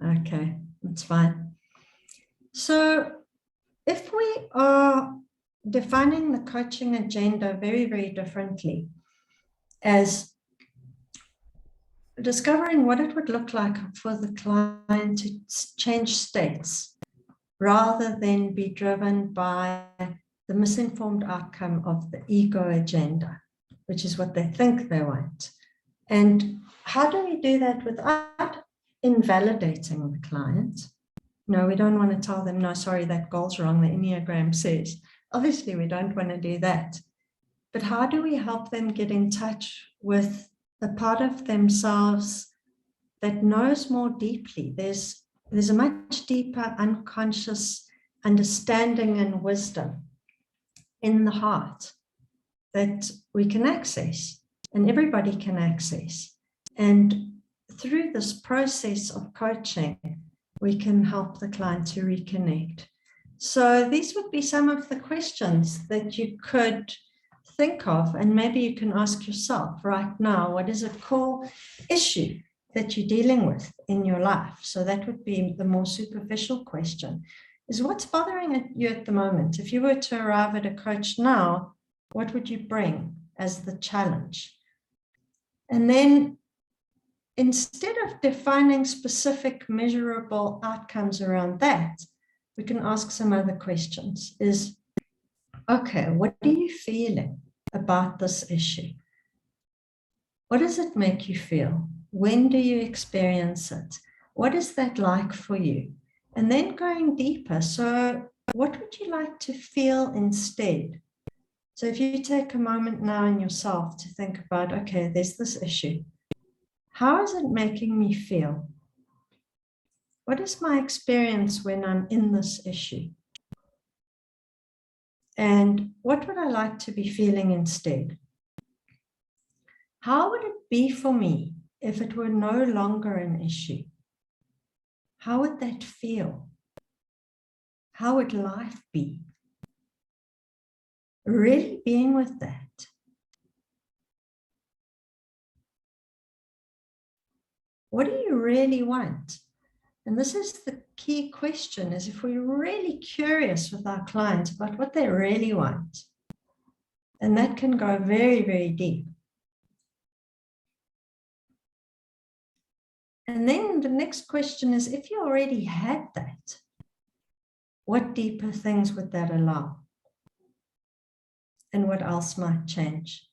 Okay, that's fine. So if we are defining the coaching agenda very, very differently as discovering what it would look like for the client to change states rather than be driven by the misinformed outcome of the ego agenda, which is what they think they want. And how do we do that without invalidating the client? No, we don't want to tell them, no, sorry, that goal's wrong, the Enneagram says. Obviously, we don't want to do that. But how do we help them get in touch with a part of themselves that knows more deeply? There's a much deeper unconscious understanding and wisdom in the heart that we can access, and everybody can access. And through this process of coaching, we can help the client to reconnect. So these would be some of the questions that you could think of, and maybe you can ask yourself right now, what is a core issue that you're dealing with in your life? So that would be the more superficial question, is what's bothering you at the moment? If you were to arrive at a coach now, what would you bring as the challenge? And then instead of defining specific measurable outcomes around that, we can ask some other questions. Is, okay, what are you feeling about this issue? What does it make you feel? When do you experience it? What is that like for you? And then going deeper, so what would you like to feel instead? So if you take a moment now in yourself to think about, okay, there's this issue. How is it making me feel? What is my experience when I'm in this issue? And what would I like to be feeling instead? How would it be for me if it were no longer an issue? How would that feel? How would life be? Really being with that. What do you really want? And this is the key question, is if we're really curious with our clients about what they really want, and that can go very, very deep. And then the next question is, if you already had that, what deeper things would that allow? And what else might change?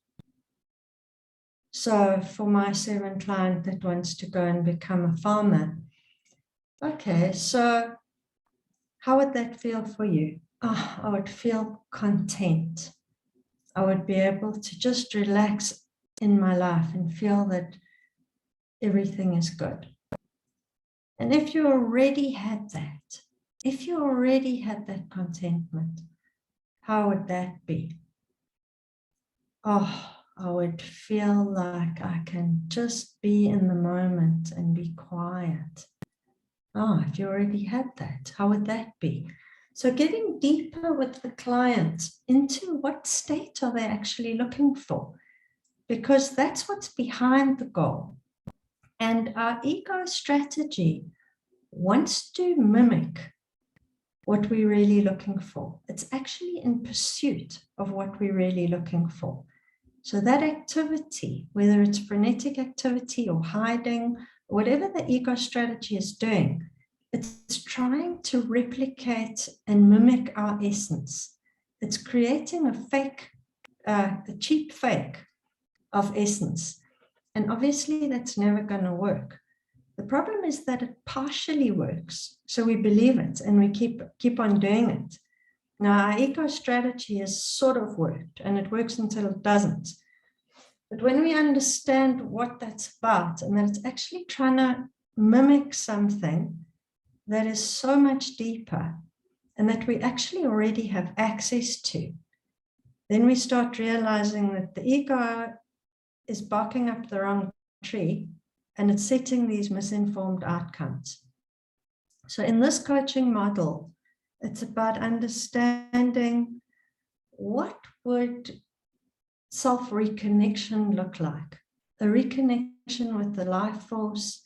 So for my servant client that wants to go and become a farmer, okay, so how would that feel for you? Oh, I would feel content. I would be able to just relax in my life and feel that everything is good. And if you already had that, contentment, how would that be? Oh, I would feel like I can just be in the moment and be quiet. Oh, if you already had that, how would that be? So getting deeper with the client into what state are they actually looking for? Because that's what's behind the goal. And our ego strategy wants to mimic what we're really looking for. It's actually in pursuit of what we're really looking for. So that activity, whether it's frenetic activity or hiding, whatever the ego strategy is doing, it's trying to replicate and mimic our essence. It's creating a fake, a cheap fake of essence. And obviously that's never going to work. The problem is that it partially works. So we believe it and we keep on doing it. Now our ego strategy has sort of worked, and it works until it doesn't. But when we understand what that's about, and that it's actually trying to mimic something that is so much deeper and that we actually already have access to, then we start realizing that the ego is barking up the wrong tree and it's setting these misinformed outcomes. So in this coaching model, it's about understanding what would self-reconnection look like, a reconnection with the life force,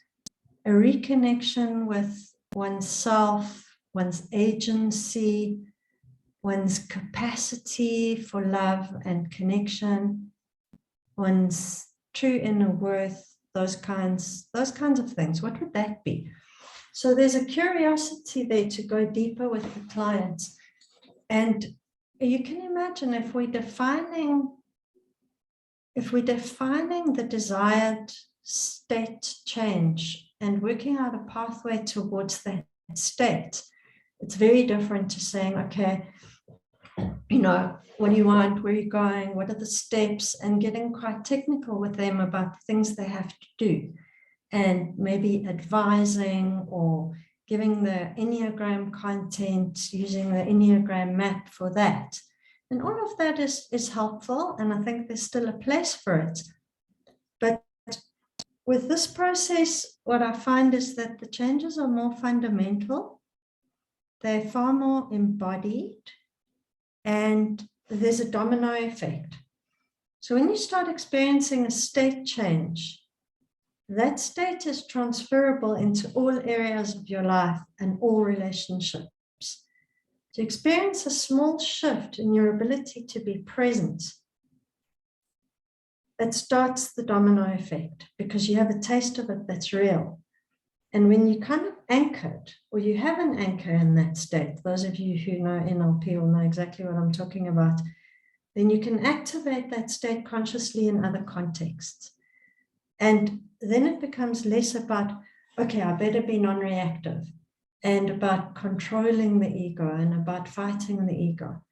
a reconnection with oneself, one's agency, one's capacity for love and connection, one's true inner worth, those kinds of things. What would that be? So there's a curiosity there to go deeper with the clients. And you can imagine if we're defining the desired state change and working out a pathway towards that state, it's very different to saying, okay, what do you want? Where are you going? What are the steps? And getting quite technical with them about the things they have to do, and maybe advising or giving the Enneagram content, using the Enneagram map for that. And all of that is helpful, and I think there's still a place for it. But with this process, what I find is that the changes are more fundamental. They're far more embodied, and there's a domino effect. So when you start experiencing a state change, that state is transferable into all areas of your life and all relationships. To experience a small shift in your ability to be present, that starts the domino effect, because you have a taste of it that's real. And when you kind of anchored, or you have an anchor in that state, those of you who know NLP will know exactly what I'm talking about, then you can activate that state consciously in other contexts. And then it becomes less about, okay, I better be non-reactive, and about controlling the ego, and about fighting the ego,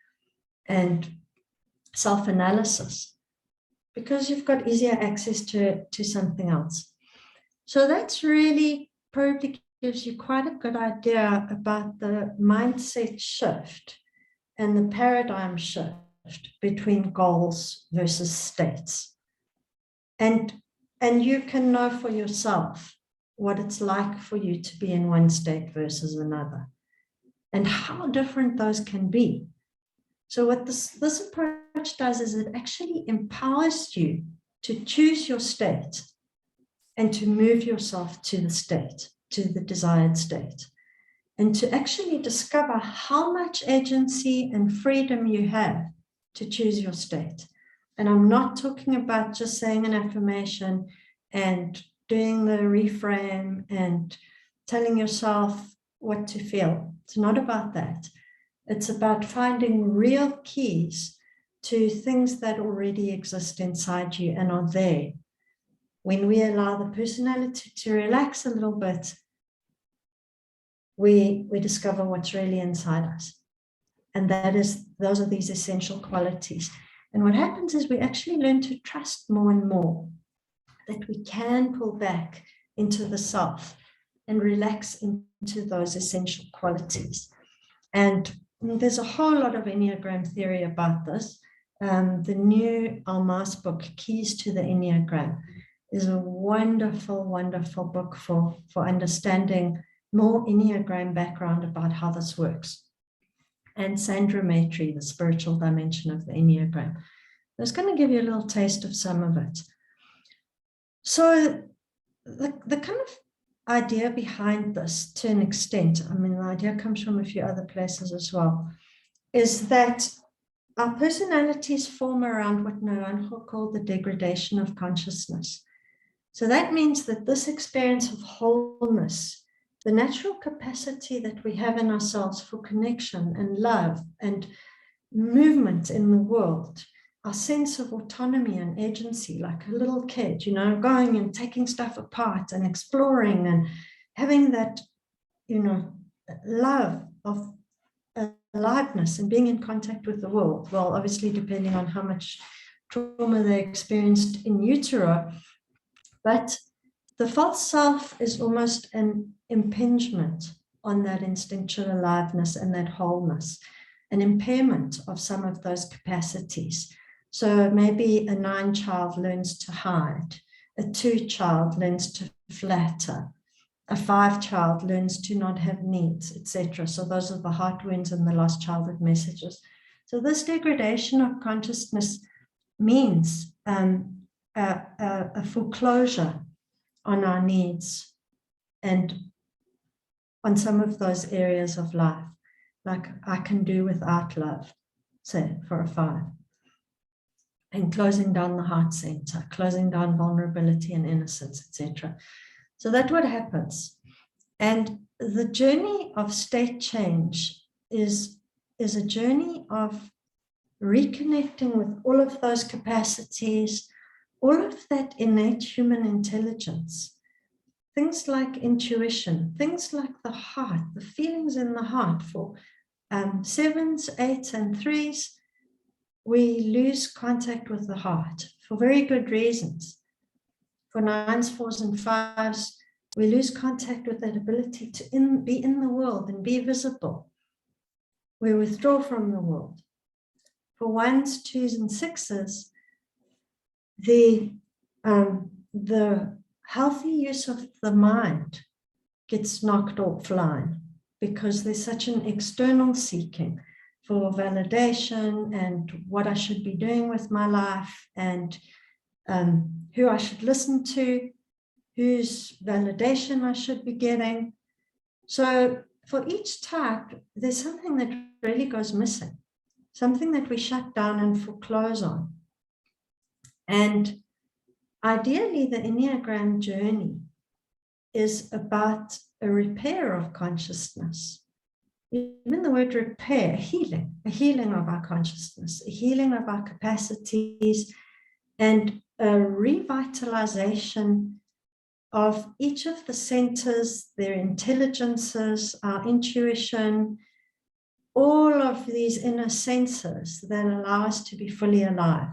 and self-analysis, because you've got easier access to something else. So that's really probably gives you quite a good idea about the mindset shift and the paradigm shift between goals versus states. And you can know for yourself what it's like for you to be in one state versus another, and how different those can be. So what this approach does is it actually empowers you to choose your state and to move yourself to the state, to the desired state, and to actually discover how much agency and freedom you have to choose your state. And I'm not talking about just saying an affirmation and doing the reframe and telling yourself what to feel. It's not about that. It's about finding real keys to things that already exist inside you and are there. When we allow the personality to relax a little bit, we discover what's really inside us. And those are these essential qualities. And what happens is we actually learn to trust more and more that we can pull back into the self and relax into those essential qualities. And there's a whole lot of Enneagram theory about this. The new Alma's book, Keys to the Enneagram, is a wonderful, wonderful book for understanding more Enneagram background about how this works. And Sandrometry, the spiritual dimension of the Enneagram. I was going to give you a little taste of some of it. So the kind of idea behind this, to an extent, I mean, the idea comes from a few other places as well, is that our personalities form around what Naranjo called the degradation of consciousness. So that means that this experience of wholeness, the natural capacity that we have in ourselves for connection and love and movement in the world, our sense of autonomy and agency, like a little kid, going and taking stuff apart and exploring and having that, love of aliveness and being in contact with the world. Well, obviously, depending on how much trauma they experienced in utero, but the false self is almost an impingement on that instinctual aliveness and that wholeness, an impairment of some of those capacities. So maybe a 9 child learns to hide, a 2 child learns to flatter, a 5 child learns to not have needs, etc. So those are the heart wounds and the lost childhood messages. So this degradation of consciousness means a foreclosure on our needs and on some of those areas of life, like I can do without love, say for a 5. And closing down the heart center, closing down vulnerability and innocence, etc. So that's what happens. And the journey of state change is a journey of reconnecting with all of those capacities, all of that innate human intelligence, things like intuition, things like the heart, the feelings in the heart. For 7s, 8s, and 3s, we lose contact with the heart for very good reasons. For 9s, 4s, and 5s, we lose contact with that ability to be in the world and be visible. We withdraw from the world. For 1s, 2s, and 6s, the healthy use of the mind gets knocked offline because there's such an external seeking for validation and what I should be doing with my life and who I should listen to, whose validation I should be getting. So for each type, there's something that really goes missing, something that we shut down and foreclose on. And ideally, the Enneagram journey is about a repair of consciousness. Even the word repair, a healing of our consciousness, a healing of our capacities, and a revitalization of each of the centers, their intelligences, our intuition, all of these inner senses that allow us to be fully alive.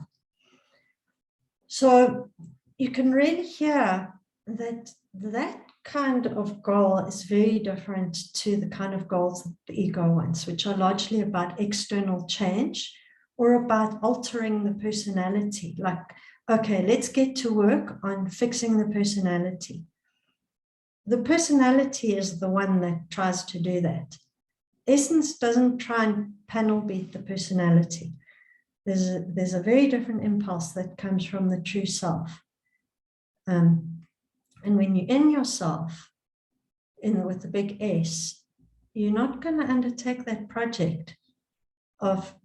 So you can really hear that kind of goal is very different to the kind of goals that the ego wants, which are largely about external change or about altering the personality. Like, okay, let's get to work on fixing the personality. The personality is the one that tries to do that. Essence doesn't try and panel beat the personality. There's a very different impulse that comes from the true self. And when you're in yourself, with the big S, you're not going to undertake that project of,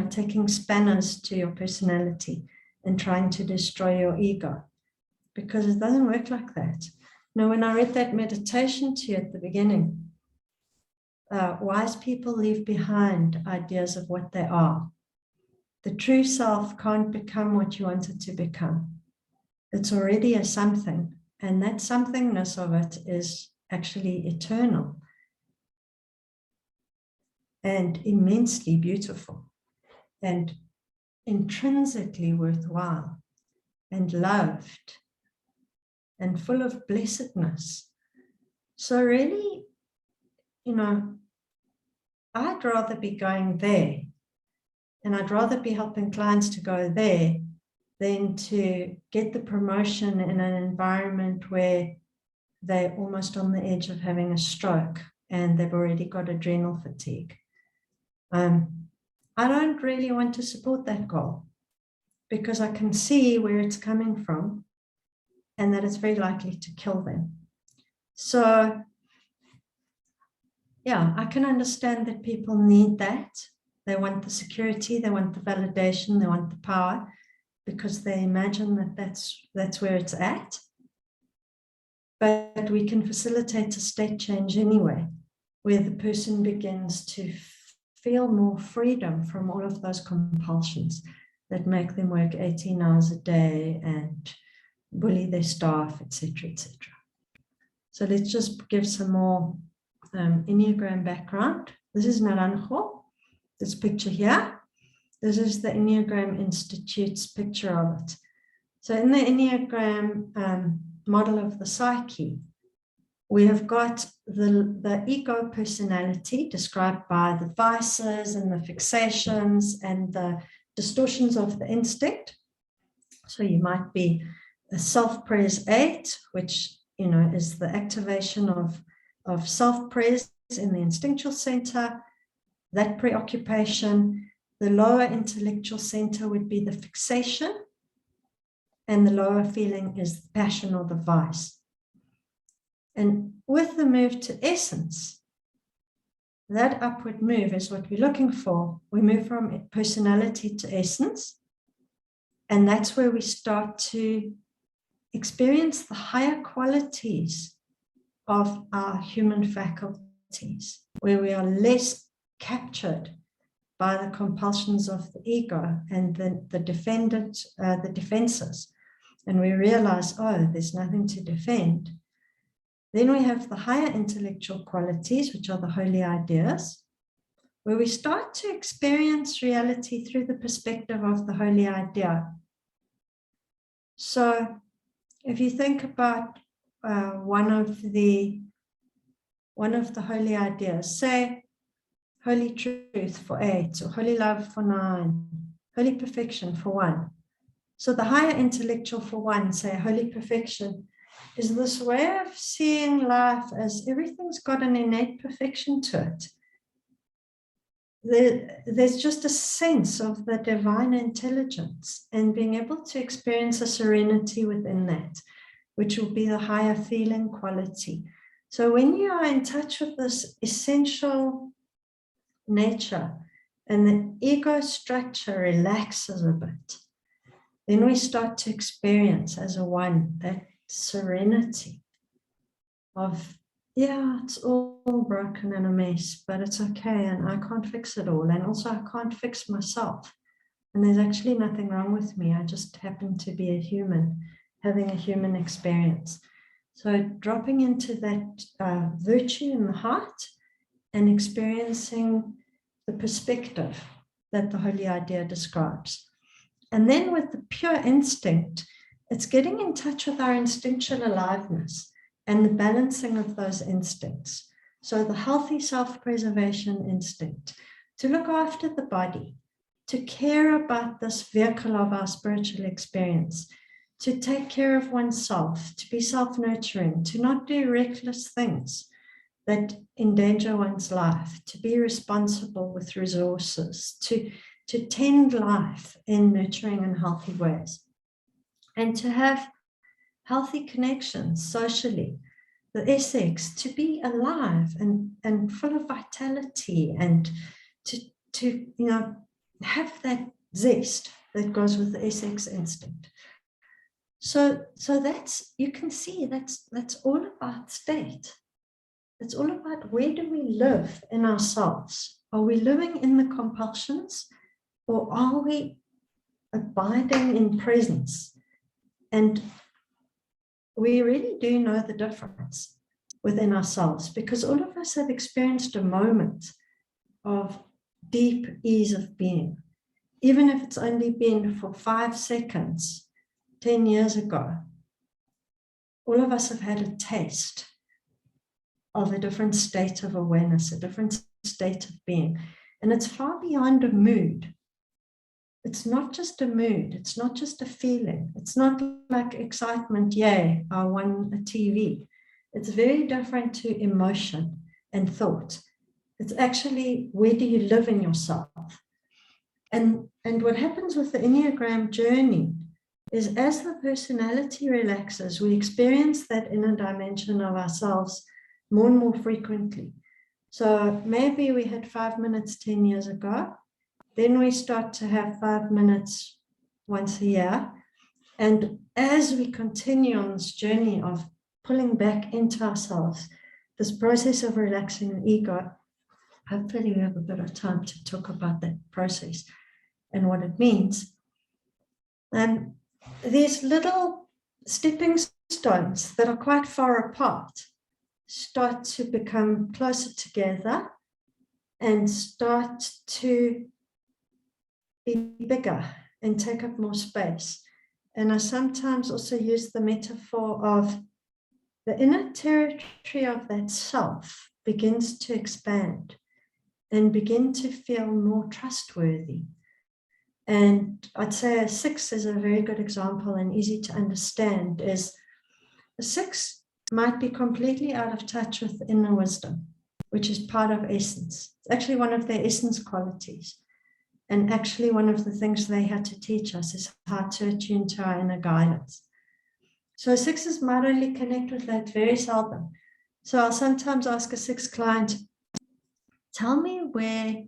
taking spanners to your personality and trying to destroy your ego, because it doesn't work like that. When I read that meditation to you at the beginning, wise people leave behind ideas of what they are. The true self can't become what you want it to become. It's already a something, and that somethingness of it is actually eternal and immensely beautiful and intrinsically worthwhile and loved and full of blessedness. So really, I'd rather be going there, and I'd rather be helping clients to go there than to get the promotion in an environment where they're almost on the edge of having a stroke and they've already got adrenal fatigue. I don't really want to support that goal because I can see where it's coming from and that it's very likely to kill them. So, yeah, I can understand that people need that. They want the security, they want the validation, they want the power, because they imagine that that's where it's at. But we can facilitate a state change anyway, where the person begins to feel more freedom from all of those compulsions that make them work 18 hours a day and bully their staff, etc., etc. So let's just give some more Enneagram background. This is Naranjo, this picture here. This is the Enneagram Institute's picture of it. So in the Enneagram model of the psyche, we have got the ego personality described by the vices and the fixations and the distortions of the instinct. So you might be a self-praise 8, which is the activation of self-praise in the instinctual center, that preoccupation. The lower intellectual center would be the fixation, and the lower feeling is the passion or the vice. And with the move to essence, that upward move is what we're looking for. We move from personality to essence, and that's where we start to experience the higher qualities of our human faculties, where we are less captured by the compulsions of the ego and the defenses. And we realize, oh, there's nothing to defend. Then we have the higher intellectual qualities, which are the holy ideas, where we start to experience reality through the perspective of the holy idea. So if you think about one of the holy ideas, say holy truth for 8, or holy love for 9, holy perfection for 1. So the higher intellectual for 1, say holy perfection, is this way of seeing life as everything's got an innate perfection to it. There's just a sense of the divine intelligence and being able to experience a serenity within that, which will be the higher feeling quality. So when you are in touch with this essential nature and the ego structure relaxes a bit, then we start to experience as a one that serenity of, yeah, it's all broken and a mess, but it's okay, and I can't fix it all, and also I can't fix myself, and there's actually nothing wrong with me. I just happen to be a human having a human experience. So dropping into that virtue in the heart and experiencing the perspective that the holy idea describes. And then with the pure instinct, it's getting in touch with our instinctual aliveness and the balancing of those instincts. So the healthy self-preservation instinct, to look after the body, to care about this vehicle of our spiritual experience, to take care of oneself, to be self-nurturing, to not do reckless things that endanger one's life, to be responsible with resources, to tend life in nurturing and healthy ways, and to have healthy connections socially, the SX, to be alive and full of vitality, and to have that zest that goes with the SX instinct. So that's, you can see that's all about state. It's all about, where do we live in ourselves? Are we living in the compulsions, or are we abiding in presence? And we really do know the difference within ourselves, because all of us have experienced a moment of deep ease of being, even if it's only been for 5 seconds 10 years ago. All of us have had a taste of a different state of awareness, a different state of being. And it's far beyond a mood. It's not just a mood. It's not just a feeling. It's not like excitement, yay, I won a TV. It's very different to emotion and thought. It's actually, where do you live in yourself? And what happens with the Enneagram journey is, as the personality relaxes, we experience that inner dimension of ourselves more and more frequently. So maybe we had 5 minutes 10 years ago. Then we start to have 5 minutes once a year. And as we continue on this journey of pulling back into ourselves, this process of relaxing the ego, hopefully we have a bit of time to talk about that process and what it means. And these little stepping stones that are quite far apart start to become closer together and start to be bigger and take up more space. And I sometimes also use the metaphor of the inner territory of that self begins to expand and begin to feel more trustworthy. And I'd say a 6 is a very good example and easy to understand. Is a 6 might be completely out of touch with inner wisdom, which is part of essence. It's actually one of their essence qualities. And actually one of the things they had to teach us is how to attune to our inner guidance. So 6s might only connect with that very seldom. So I'll sometimes ask a 6 client, tell me where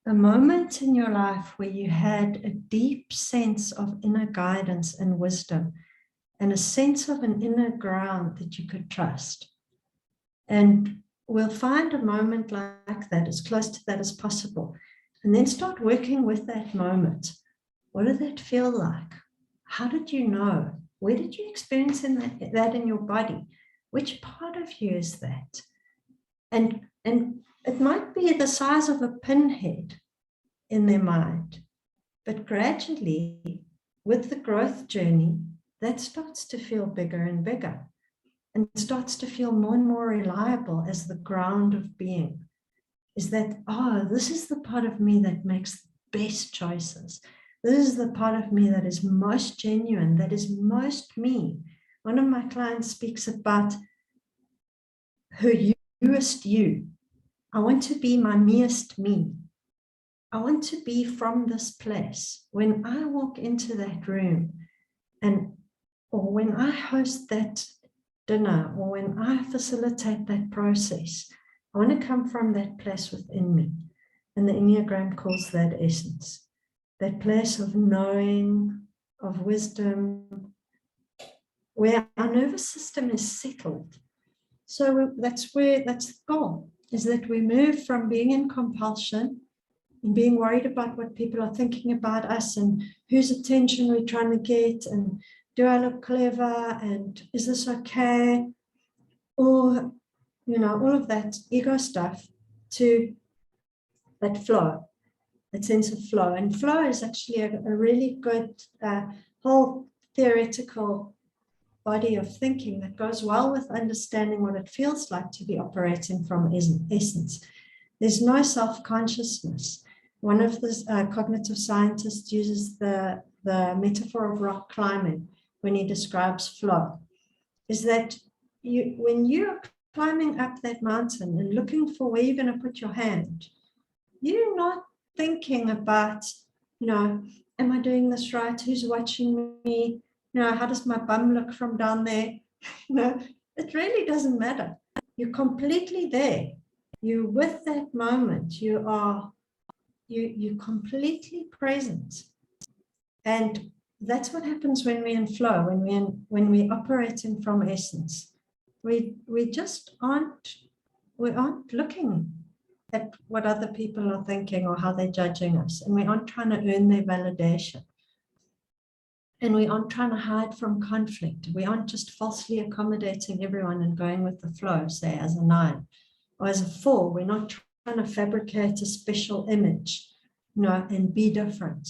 a moment in your life where you had a deep sense of inner guidance and wisdom and a sense of an inner ground that you could trust. And we'll find a moment like that, as close to that as possible, and then start working with that moment. What did that feel like? How did you know? Where did you experience that in your body? Which part of you is that? And it might be the size of a pinhead in their mind, but gradually, with the growth journey, that starts to feel bigger and bigger and starts to feel more and more reliable as the ground of being. Is that, oh, this is the part of me that makes the best choices. This is the part of me that is most genuine, that is most me. One of my clients speaks about her newest you. I want to be my meest me. I want to be from this place. When I walk into that room or when I host that dinner, or when I facilitate that process, I want to come from that place within me. And the Enneagram calls that essence, that place of knowing, of wisdom, where our nervous system is settled. So that's the goal, is that we move from being in compulsion and being worried about what people are thinking about us and whose attention we're trying to get, and do I look clever, and is this okay, or all of that ego stuff, to that flow, that sense of flow. And flow is actually a really good whole theoretical body of thinking that goes well with understanding what it feels like to be operating from essence. There's no self-consciousness. One of the cognitive scientists uses the metaphor of rock climbing when he describes flow, is that when you're climbing up that mountain and looking for where you're going to put your hand, you're not thinking about, am I doing this right? Who's watching me? How does my bum look from down there? It really doesn't matter. You're completely there. You're with that moment. You're completely present. And that's what happens when we're in flow, when we're operating from essence. We just aren't looking at what other people are thinking or how they're judging us, and we aren't trying to earn their validation. And we aren't trying to hide from conflict. We aren't just falsely accommodating everyone and going with the flow, say as a 9 or as a 4. We're not trying to fabricate a special image, and be different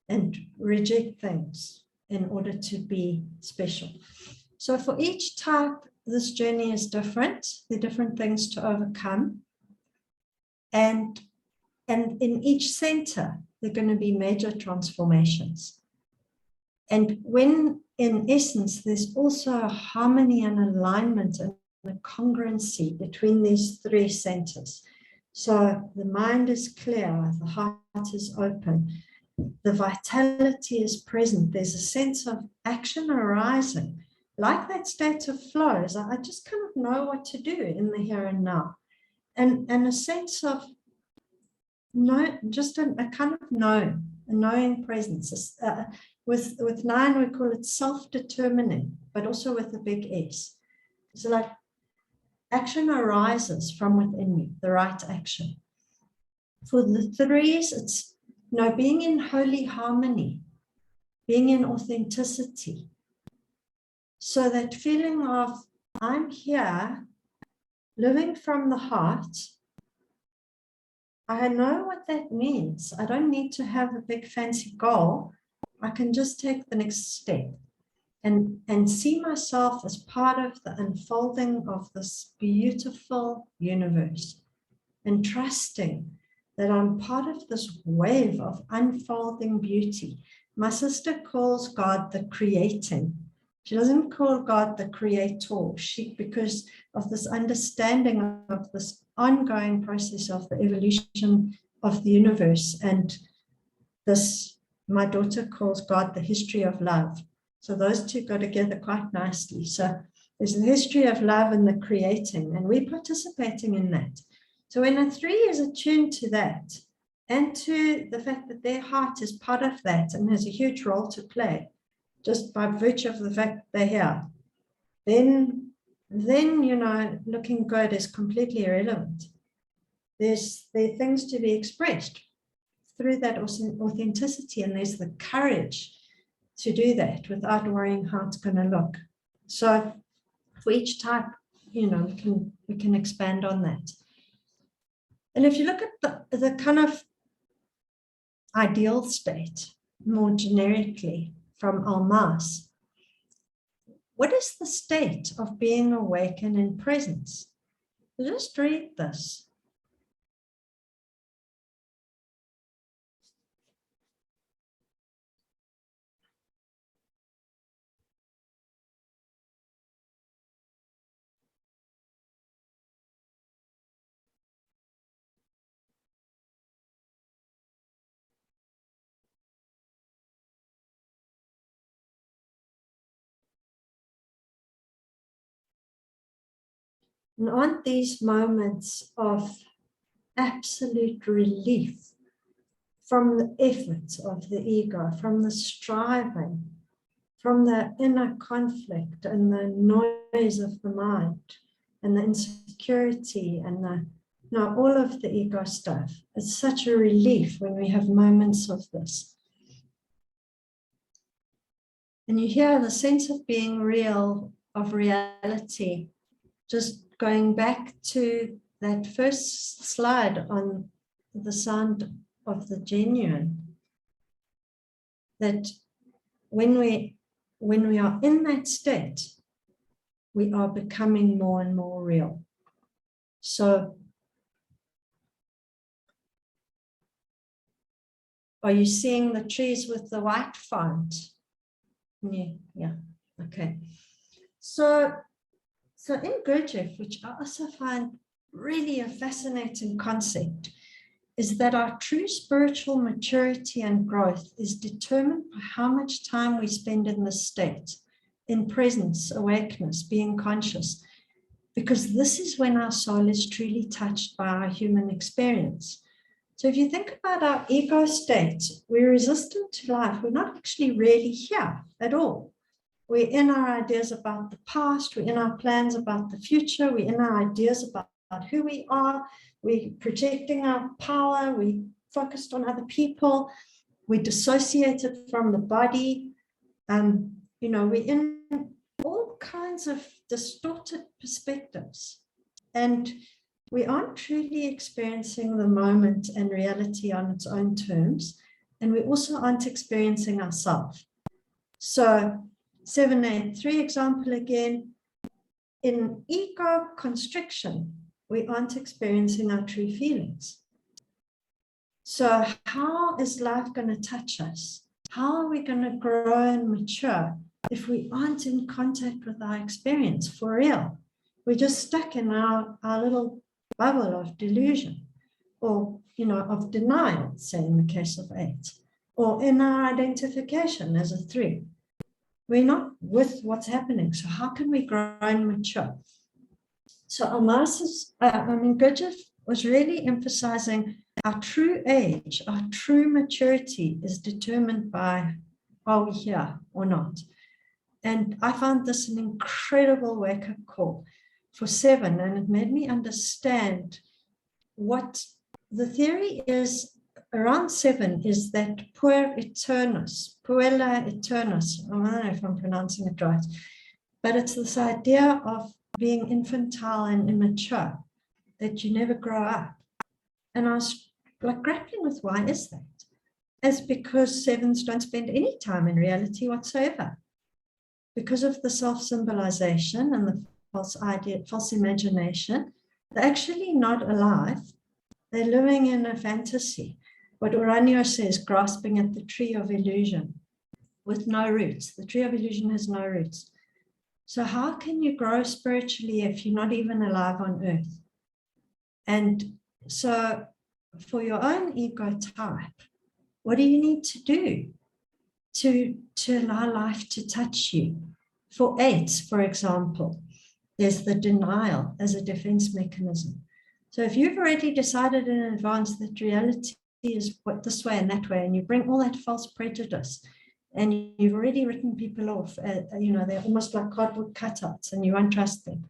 and reject things in order to be special. So for each type, this journey is different. There are different things to overcome. And in each center, there are going to be major transformations. And when, in essence, there's also a harmony and alignment and a congruency between these 3 centers. So the mind is clear, the heart is open, the vitality is present. There's a sense of action arising, like that state of flow. I just kind of know what to do in the here and now. And a sense of just a kind of a knowing presence. With 9, we call it self-determining, but also with a big S. So like action arises from within you, the right action. For the 3s, it's being in holy harmony, being in authenticity. So that feeling of, I'm here, living from the heart. I know what that means. I don't need to have a big fancy goal. I can just take the next step and see myself as part of the unfolding of this beautiful universe, and trusting that I'm part of this wave of unfolding beauty. My sister calls God the creating. She doesn't call God the creator, because of this understanding of this ongoing process of the evolution of the universe. And this, my daughter calls God the history of love. So those two go together quite nicely. So There's the history of love and the creating, and we're participating in that. So when a 3 is attuned to that, and to the fact that their heart is part of that and has a huge role to play, just by virtue of the fact that they're here, then looking good is completely irrelevant. There are things to be expressed through that authenticity, and there's the courage to do that without worrying how it's going to look. So for each type, we can expand on that. And if you look at the kind of ideal state, more generically from our mass, what is the state of being awake and in presence? Just read this. And aren't these moments of absolute relief from the effort of the ego, from the striving, from the inner conflict and the noise of the mind and the insecurity and all of the ego stuff? It's such a relief when we have moments of this. And you hear the sense of being real, of reality, just going back to that first slide on the sound of the genuine, that when we are in that state, we are becoming more and more real. So are you seeing the trees with the white font? Yeah, okay. So in Gurdjieff, which I also find really a fascinating concept, is that our true spiritual maturity and growth is determined by how much time we spend in this state, in presence, awakeness, being conscious, because this is when our soul is truly touched by our human experience. So if you think about our ego state, we're resistant to life. We're not actually really here at all. We're in our ideas about the past, we're in our plans about the future, we're in our ideas about who we are, we're projecting our power, we're focused on other people, we're dissociated from the body, we're in all kinds of distorted perspectives. And we aren't truly experiencing the moment and reality on its own terms, and we also aren't experiencing ourselves. So 783 example again, in ego constriction, we aren't experiencing our true feelings. So how is life going to touch us? How are we going to grow and mature if we aren't in contact with our experience for real? We're just stuck in our little bubble of delusion, or of denial, say in the case of 8, or in our identification as a 3. We're not with what's happening. So how can we grow and mature? So Gurdjieff was really emphasizing our true age, our true maturity is determined by are we here or not. And I found this an incredible wake-up call for 7, and it made me understand what the theory is around 7 is that puella eternus, I don't know if I'm pronouncing it right, but it's this idea of being infantile and immature, that you never grow up. And I was grappling with why is that? It's because 7s don't spend any time in reality whatsoever. Because of the self-symbolization and the false imagination, they're actually not alive. They're living in a fantasy. What Oranio says, grasping at the tree of illusion with no roots. The tree of illusion has no roots. So how can you grow spiritually if you're not even alive on earth? And so for your own ego type, what do you need to do to allow life to touch you? For 8, for example, there's the denial as a defense mechanism. So if you've already decided in advance that reality is this way and that way, and you bring all that false prejudice, and you've already written people off, they're almost like cardboard cutouts and you won't trust them.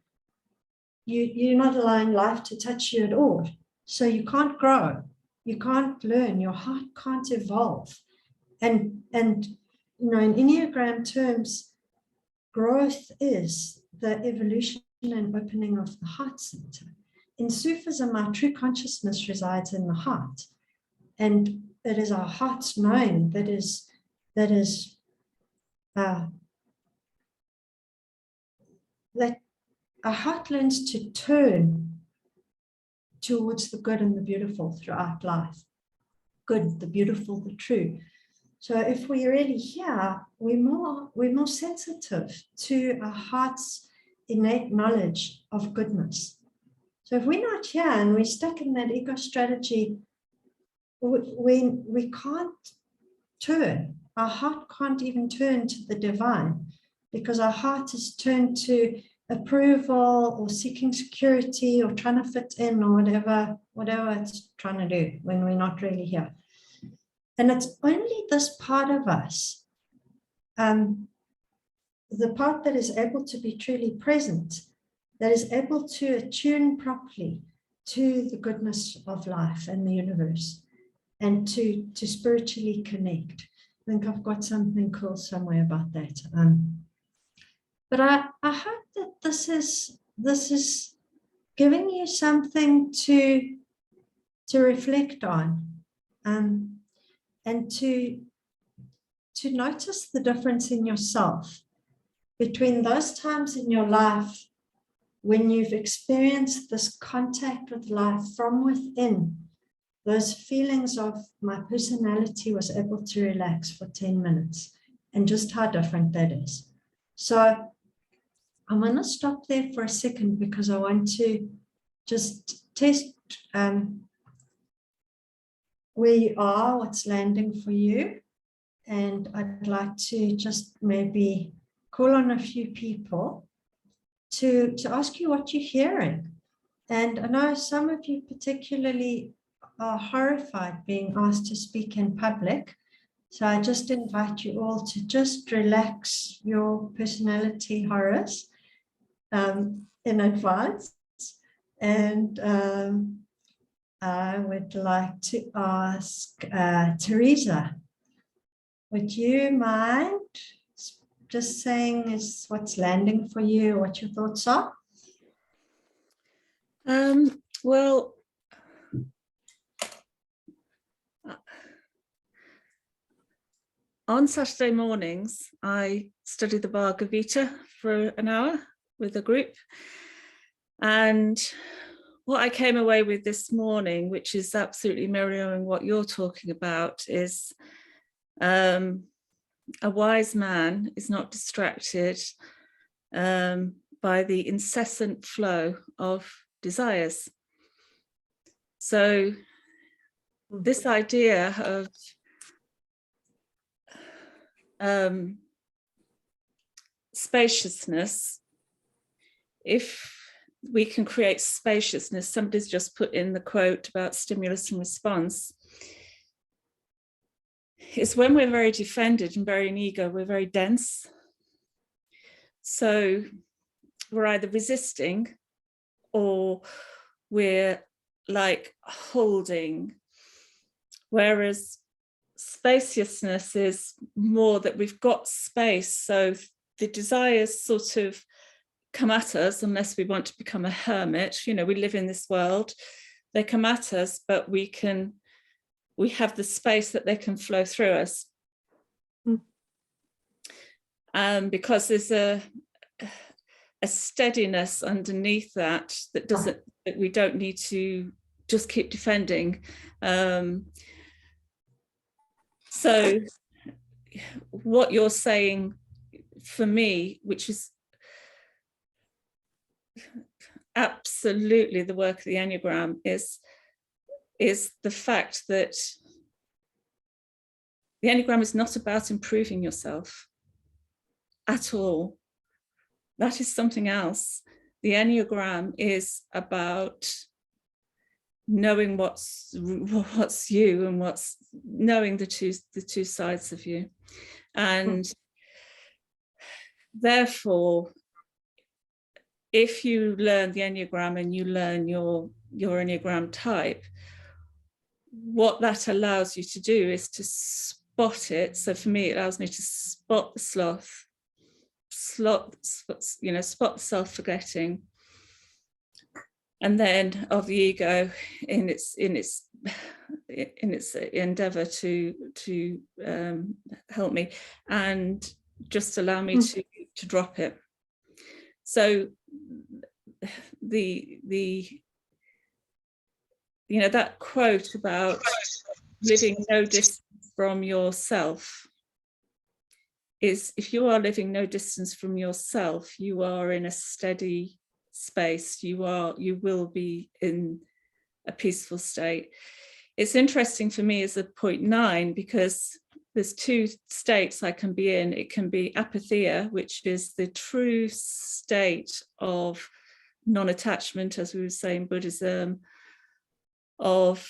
You're not allowing life to touch you at all. So you can't grow, you can't learn, your heart can't evolve. And in Enneagram terms, growth is the evolution and opening of the heart center. In Sufism, our true consciousness resides in the heart. And it is our heart's knowing that our heart learns to turn towards the good and the beautiful throughout life. Good, the beautiful, the true. So if we really hear, we're more sensitive to our heart's innate knowledge of goodness. So if we're not here and we're stuck in that ego strategy, we can't turn. Our heart can't even turn to the divine, because our heart is turned to approval or seeking security or trying to fit in or whatever it's trying to do when we're not really here. And it's only this part of us, the part that is able to be truly present, that is able to attune properly to the goodness of life and the universe, and to spiritually connect. I think I've got something cool somewhere about that. But I hope that this is giving you something to reflect on, and to notice the difference in yourself between those times in your life when you've experienced this contact with life from within, those feelings of my personality was able to relax for 10 minutes, and just how different that is. So I'm going to stop there for a second, because I want to just test where you are, what's landing for you. And I'd like to just maybe call on a few people to ask you what you're hearing. And I know some of you particularly are horrified being asked to speak in public. So I just invite you all to just relax your personality horrors in advance. And I would like to ask Teresa, would you mind just saying is what's landing for you, what your thoughts are? Well, on Saturday mornings, I study the Bhagavad Gita for an hour with a group. And what I came away with this morning, which is absolutely mirroring what you're talking about, is a wise man is not distracted by the incessant flow of desires. So this idea of spaciousness, if we can create spaciousness, somebody's just put in the quote about stimulus and response, is when we're very defended and very in ego, we're very dense. So we're either resisting or we're like holding, whereas spaciousness is more that we've got space. So the desires sort of come at us unless we want to become a hermit. You know, we live in this world, they come at us, but we have the space that they can flow through us. Because there's a steadiness underneath that we don't need to just keep defending. So what you're saying for me, which is absolutely the work of the Enneagram, is the fact that the Enneagram is not about improving yourself at all. that is something else. The Enneagram is about knowing what's you and what's knowing the two sides of you. And therefore, if you learn the Enneagram and you learn your Enneagram type, what that allows you to do is to spot it. So for me, it allows me to spot the sloth, spot the self-forgetting, and then of the ego in its endeavor to help me and just allow me to drop it. So that quote about living no distance from yourself is, if you are living no distance from yourself, you are in a steady space. You will be in a peaceful state. It's interesting for me as a 0.9 because there's two states I can be in. It can be apatheia, which is the true state of non-attachment, as we were saying in Buddhism, of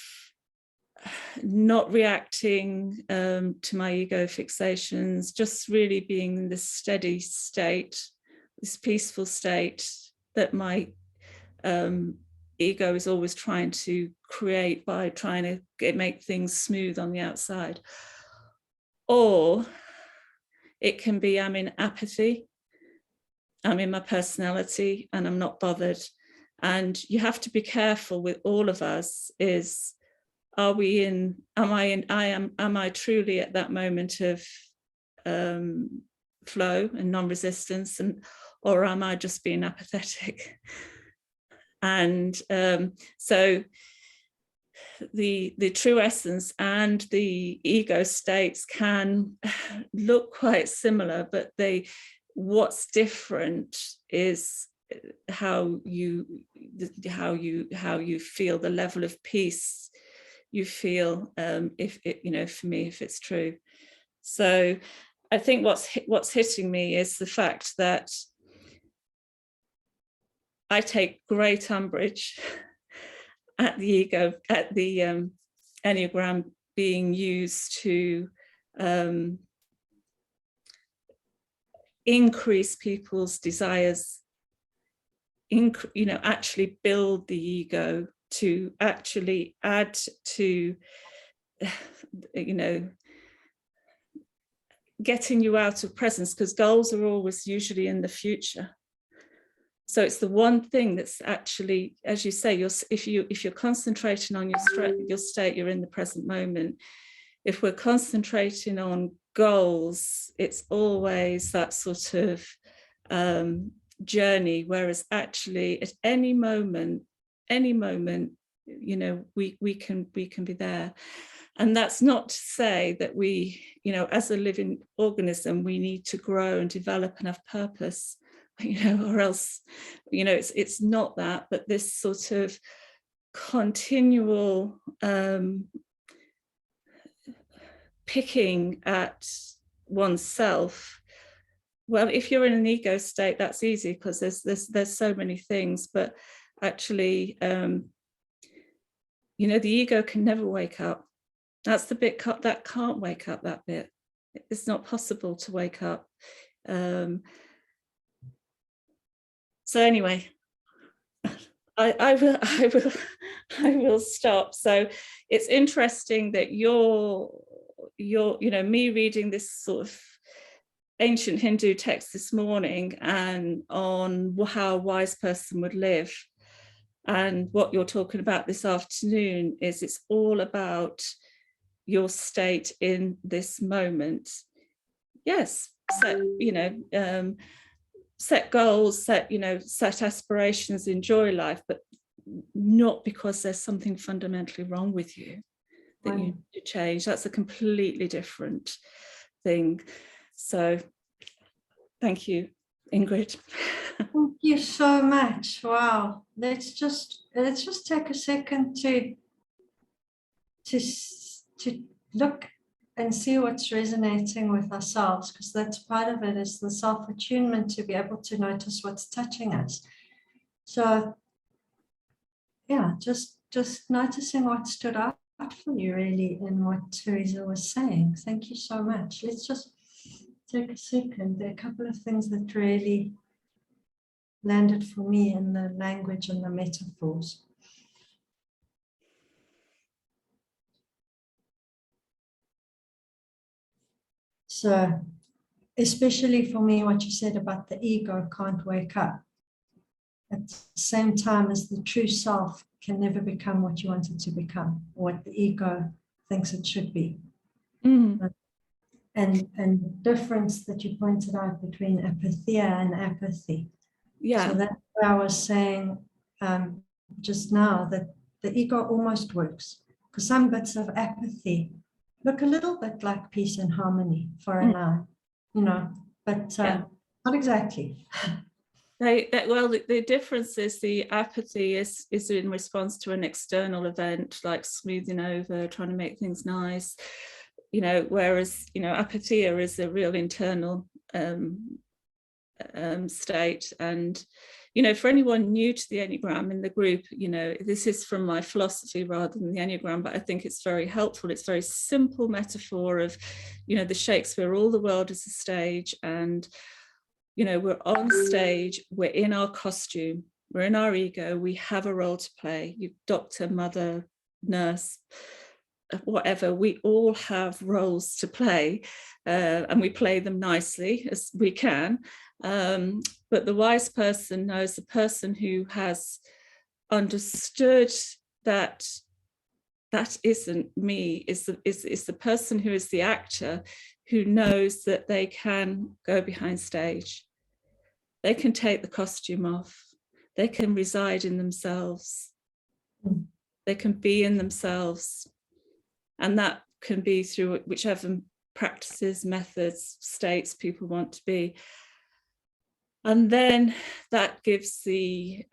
not reacting to my ego fixations, just really being in this steady state, this peaceful state that my ego is always trying to create by trying to make things smooth on the outside. Or it can be I'm in apathy, I'm in my personality and I'm not bothered. And you have to be careful with all of us is, am I truly at that moment of flow and non-resistance, or am I just being apathetic? And so the true essence and the ego states can look quite similar, but what's different is how you feel, the level of peace you feel, for me, if it's true. So I think what's hitting me is the fact that I take great umbrage at the ego, at the Enneagram being used to increase people's desires, actually build the ego, to actually add to, getting you out of presence, because goals are always usually in the future. So it's the one thing that's actually, as you say, if you're concentrating on your state, you're in the present moment. If we're concentrating on goals, it's always that sort of journey. Whereas actually, at any moment, we can be there. And that's not to say that we, as a living organism, we need to grow and develop and have purpose. Or else, it's not that, but this sort of continual picking at oneself. Well, if you're in an ego state, that's easy because there's so many things, but actually, the ego can never wake up. That's the bit that can't wake up, that bit. It's not possible to wake up. So anyway, I will stop. So it's interesting that you're me reading this sort of ancient Hindu text this morning and on how a wise person would live, and what you're talking about this afternoon is it's all about your state in this moment. Yes, set goals, set aspirations, enjoy life, but not because there's something fundamentally wrong with you that you need to change. That's a completely different thing. So thank you, Ingrid. Thank you so much. Wow. Let's just take a second to look and see what's resonating with ourselves, because that's part of it, is the self-attunement to be able to notice what's touching us. So yeah, just noticing what stood out for you really in what Teresa was saying. Thank you so much. Let's just take a second. There are a couple of things that really landed for me in the language and the metaphors. So especially for me, what you said about the ego can't wake up at the same time as the true self can never become what you want it to become, what the ego thinks it should be. Mm. And difference that you pointed out between apathia and apathy. Yeah. So that's what I was saying just now, that the ego almost works, because some bits of apathy look a little bit like peace and harmony for an eye, you know, but not exactly. Well, the difference is the apathy is in response to an external event, like smoothing over, trying to make things nice, you know, whereas, you know, apathia is a real internal state. And, you know, for anyone new to the Enneagram in the group, you know, this is from my philosophy rather than the Enneagram, but I think it's very helpful. It's a very simple metaphor of, you know, the Shakespeare, all the world is a stage, and you know, we're on stage, we're in our costume, we're in our ego, we have a role to play. You doctor, mother, nurse, whatever, we all have roles to play, and we play them nicely as we can. But the wise person knows, the person who has understood that that isn't me, is the person who is the actor, who knows that they can go behind stage. They can take the costume off. They can reside in themselves. They can be in themselves. And that can be through whichever practices, methods, states people want to be. And then that gives the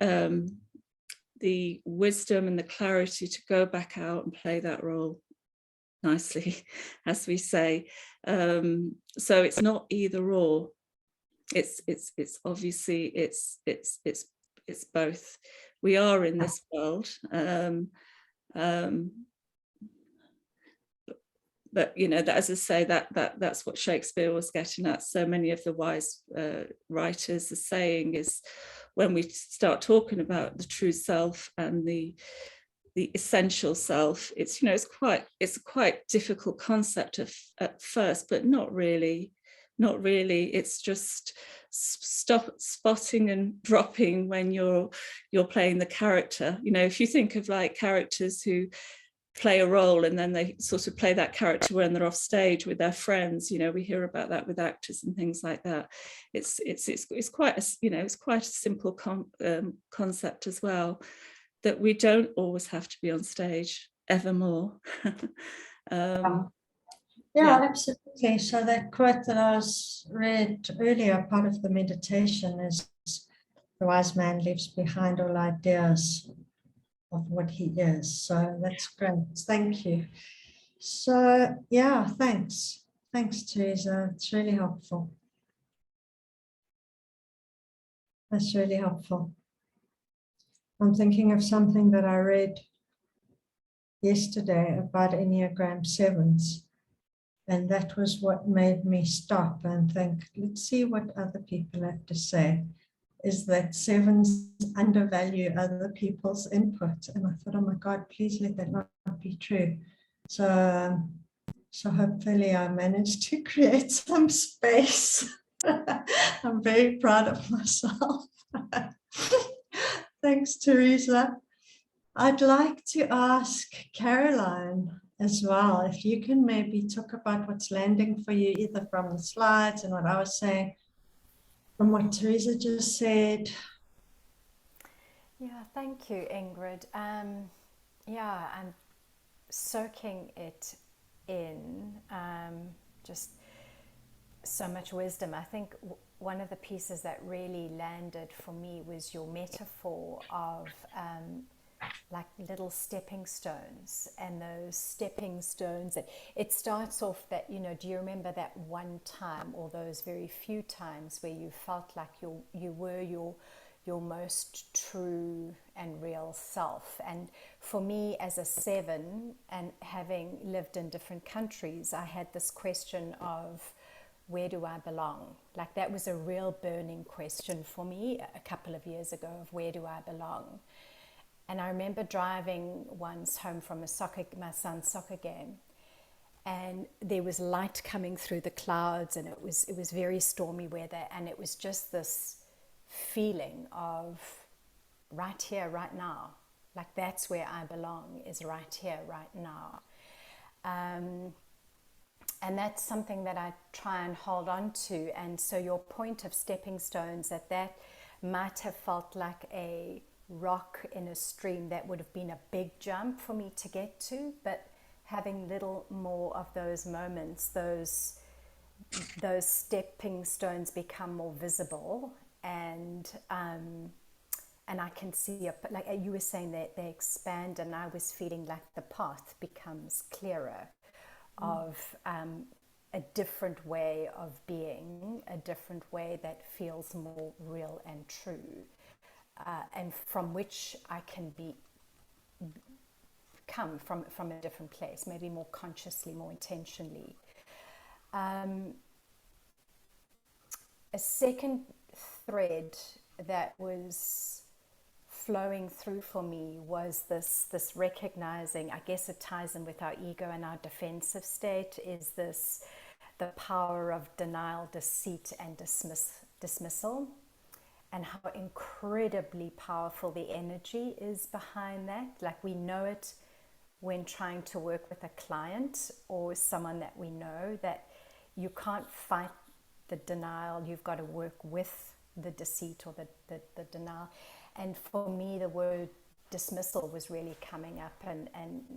wisdom and the clarity to go back out and play that role nicely, as we say. So it's not either or. It's obviously it's both. We are in this world, but you know, that, as I say, that's what Shakespeare was getting at. So many of the wise writers are saying is, when we start talking about the true self and the essential self, it's, you know, it's a quite difficult concept at first, but not really. It's just spotting and dropping when you're playing the character. You know, if you think of like characters who play a role and then they sort of play that character when they're off stage with their friends, you know, we hear about that with actors and things like that. It's quite a, you know, it's quite a simple concept as well, that we don't always have to be on stage evermore. Yeah, absolutely. So that quote that I was read earlier, part of the meditation, is the wise man leaves behind all ideas of what he is. So that's great. Thank you. So yeah, thanks. Thanks, Teresa. It's really helpful. That's really helpful. I'm thinking of something that I read yesterday about Enneagram 7s. And that was what made me stop and think, let's see what other people have to say. Is that 7s undervalue other people's input? And I thought, oh my God, please let that not be true. So hopefully I managed to create some space. I'm very proud of myself. Thanks, Teresa. I'd like to ask Caroline as well, if you can maybe talk about what's landing for you, either from the slides and what I was saying, from what Teresa just said. Yeah, thank you, Ingrid. Yeah, I'm soaking it in, just so much wisdom. I think one of the pieces that really landed for me was your metaphor of like little stepping stones, and those stepping stones, it starts off that, you know, do you remember that one time, or those very few times where you felt like you were your most true and real self? And for me, as a 7, and having lived in different countries, I had this question of, where do I belong? Like, that was a real burning question for me a couple of years ago, of where do I belong? And I remember driving once home from my son's soccer game, and there was light coming through the clouds, and it was very stormy weather, and it was just this feeling of right here, right now. Like, that's where I belong, is right here, right now. And that's something that I try and hold on to. And so your point of stepping stones, that might have felt like a rock in a stream that would have been a big jump for me to get to, but having little more of those moments, those stepping stones become more visible, and I can see, like you were saying, that they expand, and I was feeling like the path becomes clearer of a different way of being, a different way that feels more real and true, and from which I can come from a different place, maybe more consciously, more intentionally. A second thread that was flowing through for me was this recognizing, I guess it ties in with our ego and our defensive state, is the power of denial, deceit, and dismissal, and how incredibly powerful the energy is behind that. Like, we know it when trying to work with a client or someone that we know, that you can't fight the denial, you've got to work with the deceit or the denial. And for me, the word dismissal was really coming up, and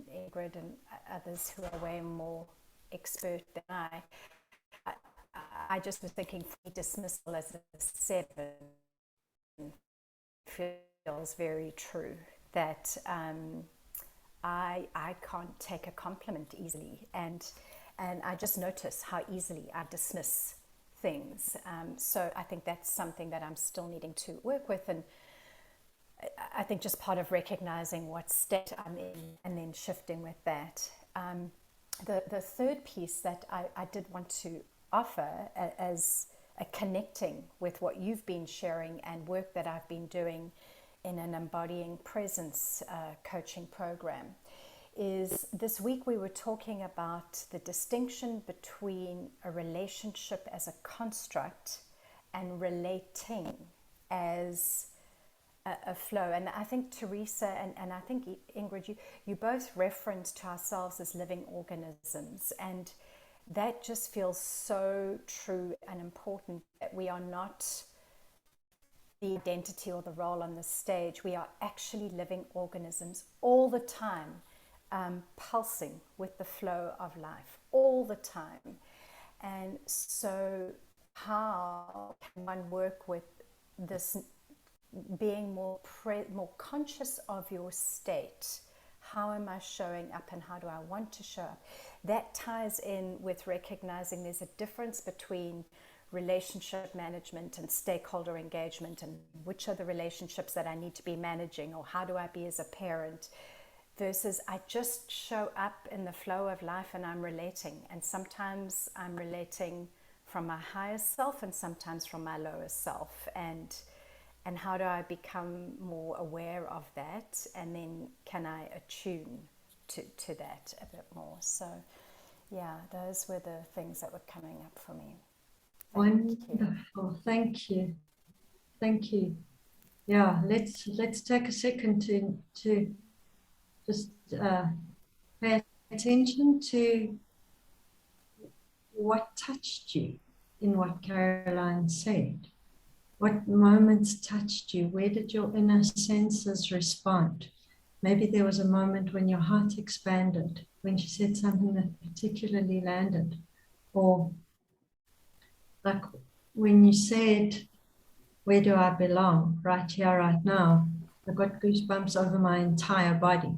Ingrid and others who are way more expert than I just was thinking, for me, dismissal as a 7 feels very true, that I can't take a compliment easily, and I just notice how easily I dismiss things. So I think that's something that I'm still needing to work with, and I think just part of recognizing what state I'm in and then shifting with that. The third piece that I did want to offer as a connecting with what you've been sharing and work that I've been doing in an embodying presence coaching program is, this week we were talking about the distinction between a relationship as a construct and relating as a flow. And I think Teresa and I think Ingrid, you both referenced to ourselves as living organisms, and that just feels so true and important, that we are not the identity or the role on the stage. We are actually living organisms all the time, pulsing with the flow of life all the time. And so how can one work with this, being more conscious of your state? How am I showing up, and how do I want to show up? That ties in with recognizing there's a difference between relationship management and stakeholder engagement, and which are the relationships that I need to be managing, or how do I be as a parent, versus I just show up in the flow of life and I'm relating. And sometimes I'm relating from my higher self, and sometimes from my lower self. And how do I become more aware of that? And then can I attune to that a bit more? So yeah, those were the things that were coming up for me. Wonderful. Thank you. Thank you. Yeah, let's take a second to just pay attention to what touched you in what Caroline said. What moments touched you? Where did your inner senses respond? Maybe there was a moment when your heart expanded, when she said something that particularly landed, or like when you said, where do I belong? Right here, right now. I got goosebumps over my entire body,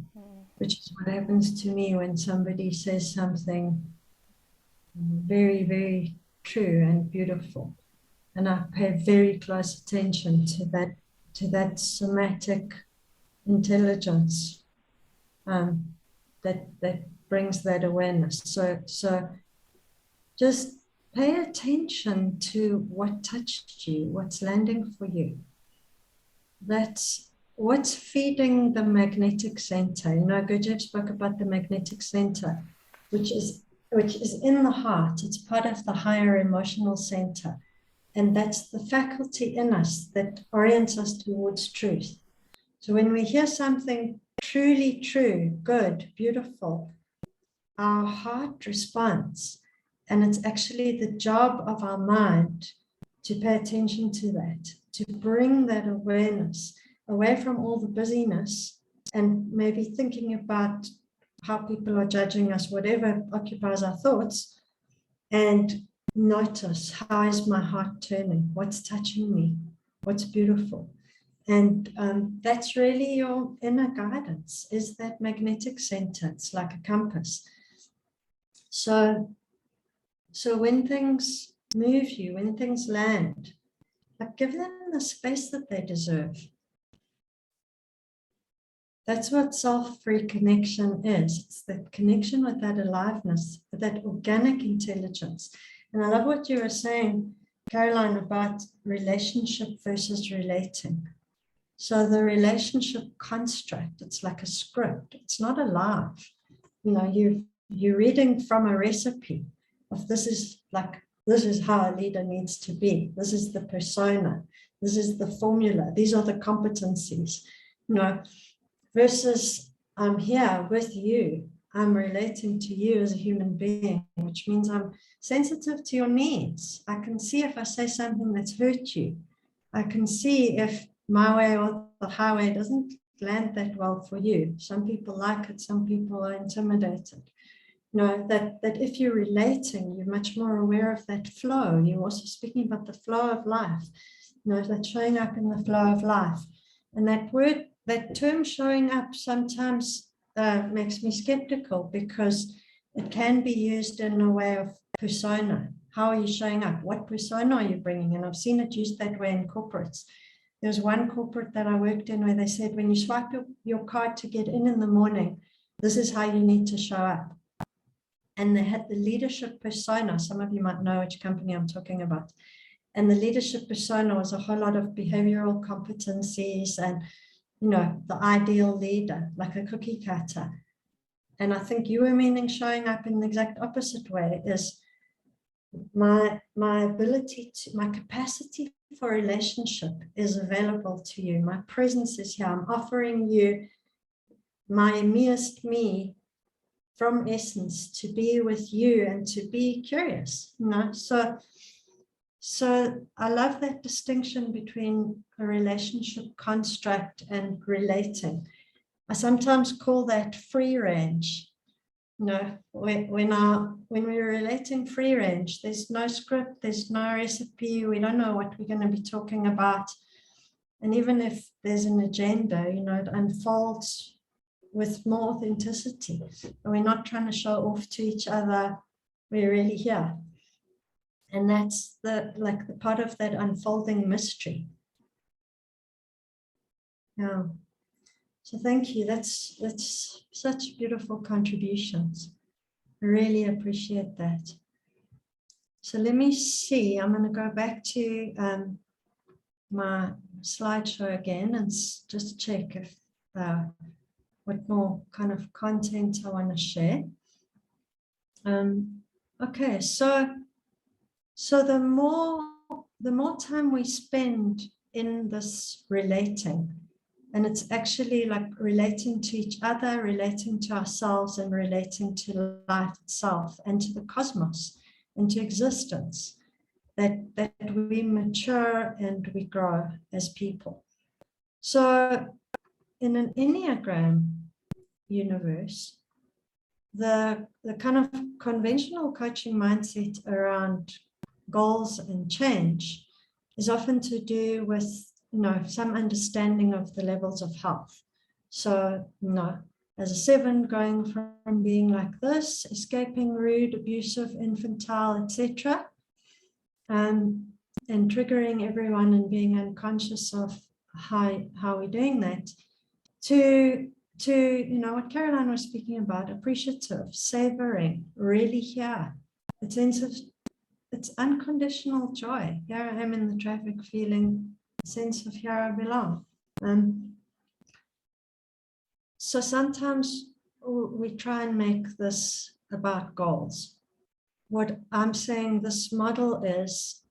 which is what happens to me when somebody says something very, very true and beautiful. And I pay very close attention to that somatic intelligence that brings that awareness. So just pay attention to what touched you, what's landing for you. That's what's feeding the magnetic center. You know, Gurdjieff spoke about the magnetic center, which is in the heart. It's part of the higher emotional center. And that's the faculty in us that orients us towards truth. So when we hear something truly true, good, beautiful, our heart responds. And it's actually the job of our mind to pay attention to that, to bring that awareness away from all the busyness and maybe thinking about how people are judging us, whatever occupies our thoughts, and notice, how is my heart turning? What's touching me? What's beautiful? And that's really your inner guidance, is that magnetic center. It's like a compass. So when things move you, when things land, like, give them the space that they deserve. That's what self-free connection is. It's that connection with that aliveness, with that organic intelligence. And I love what you were saying, Caroline, about relationship versus relating. So the relationship construct, it's like a script. It's not alive. You know, you're reading from a recipe of this is how a leader needs to be. This is the persona. This is the formula. These are the competencies. You know, versus I'm here with you. I'm relating to you as a human being, which means I'm sensitive to your needs. I can see if I say something that's hurt you. I can see if my way or the highway doesn't land that well for you. Some people like it, some people are intimidated. You know, that if you're relating, you're much more aware of that flow. You're also speaking about the flow of life, you know, that showing up in the flow of life. And that term showing up sometimes makes me skeptical, because it can be used in a way of persona. How are you showing up? What persona are you bringing? And I've seen it used that way in corporates. There's one corporate that I worked in where they said, when you swipe your card to get in the morning, this is how you need to show up. And they had the leadership persona. Some of you might know which company I'm talking about. And the leadership persona was a whole lot of behavioral competencies and, you know, the ideal leader, like a cookie cutter. And I think you were meaning showing up in the exact opposite way, is my ability to, my capacity for relationship is available to you. My presence is here. I'm offering you my meest me from essence, to be with you and to be curious, you know. So I love that distinction between a relationship construct and relating. I sometimes call that free range. You know, when we're relating free range, there's no script, there's no recipe, we don't know what we're going to be talking about. And even if there's an agenda, you know, it unfolds with more authenticity. And we're not trying to show off to each other, we're really here. And that's the part of that unfolding mystery. Yeah. So thank you. That's such beautiful contributions. I really appreciate that. So let me see. I'm going to go back to my slideshow again and just check if what more kind of content I want to share. Okay, so the more time we spend in this relating, and it's actually like relating to each other, relating to ourselves, and relating to life itself and to the cosmos and to existence, that we mature and we grow as people. So in an Enneagram universe, the kind of conventional coaching mindset around goals and change is often to do with some understanding of the levels of health. So, as a 7, going from being like this, escaping, rude, abusive, infantile, etc., and triggering everyone and being unconscious of how we're doing that, to what Caroline was speaking about, appreciative, savoring, really here. A sense of, it's unconditional joy. Here I am in the traffic, feeling a sense of here I belong. So sometimes we try and make this about goals. What I'm saying this model is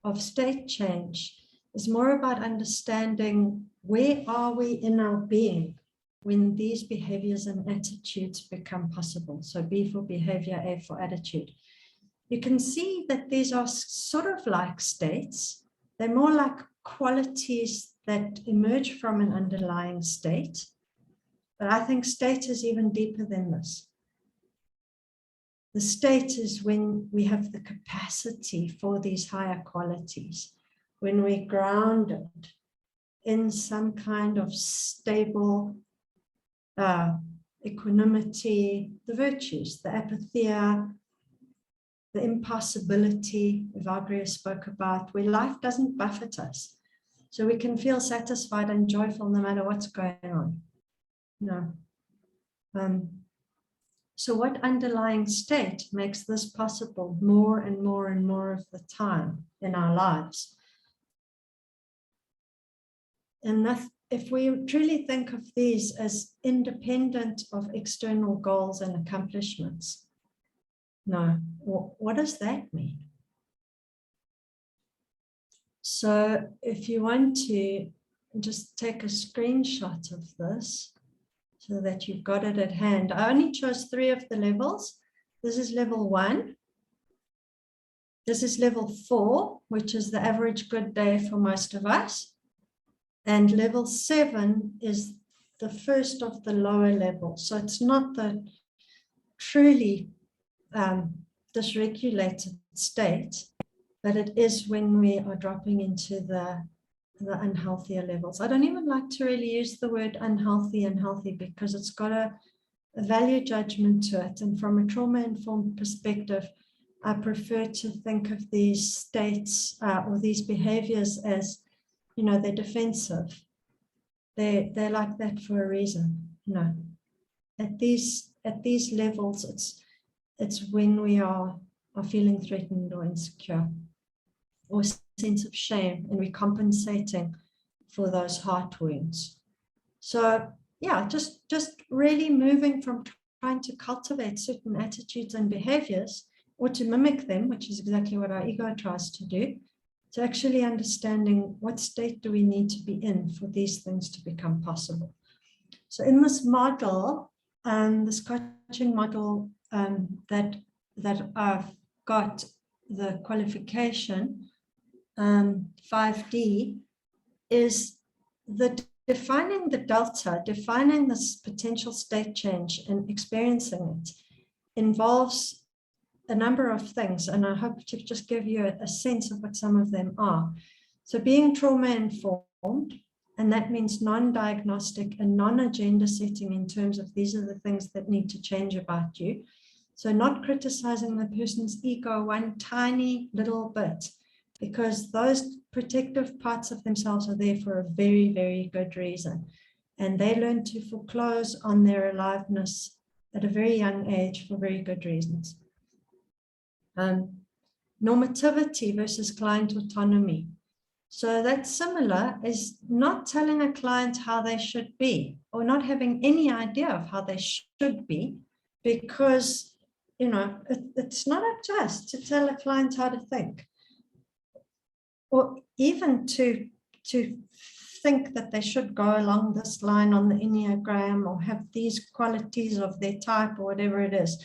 of state change is more about understanding where are we in our being when these behaviors and attitudes become possible. So B for behavior, A for attitude. You can see that these are sort of like states. They're more like qualities that emerge from an underlying state. But I think state is even deeper than this. The state is when we have the capacity for these higher qualities, when we're grounded in some kind of stable equanimity, the virtues, the apatheia, the impossibility Evagria spoke about, where life doesn't buffet us. So we can feel satisfied and joyful no matter what's going on. So what underlying state makes this possible more and more and more of the time in our lives? And if we truly think of these as independent of external goals and accomplishments, what does that mean? So if you want to just take a screenshot of this, so that you've got it at hand. I only chose 3 of the levels. This is level 1. This is level 4, which is the average good day for most of us. And level 7 is the first of the lower levels. So it's not the truly dysregulated state, but it is when we are dropping into the unhealthier levels. I don't even like to really use the word unhealthy and healthy because it's got a value judgment to it. And from a trauma-informed perspective, I prefer to think of these states or these behaviors as, they're defensive. They're like that for a reason. At these levels, it's when we are feeling threatened or insecure, or sense of shame, and we're compensating for those heart wounds. So just really moving from trying to cultivate certain attitudes and behaviors or to mimic them, which is exactly what our ego tries to do, to actually understanding what state do we need to be in for these things to become possible. So in this model, this coaching model that I've got the qualification, 5D, is defining the delta, defining this potential state change and experiencing it involves a number of things, and I hope to just give you a sense of what some of them are. So being trauma-informed, and that means non-diagnostic and non-agenda setting in terms of these are the things that need to change about you. So not criticizing the person's ego one tiny little bit, because those protective parts of themselves are there for a very, very good reason. And they learn to foreclose on their aliveness at a very young age for very good reasons. Normativity versus client autonomy. So that's similar, is not telling a client how they should be or not having any idea of how they should be, because, it's not up to us to tell a client how to think, or even to think that they should go along this line on the Enneagram or have these qualities of their type or whatever it is.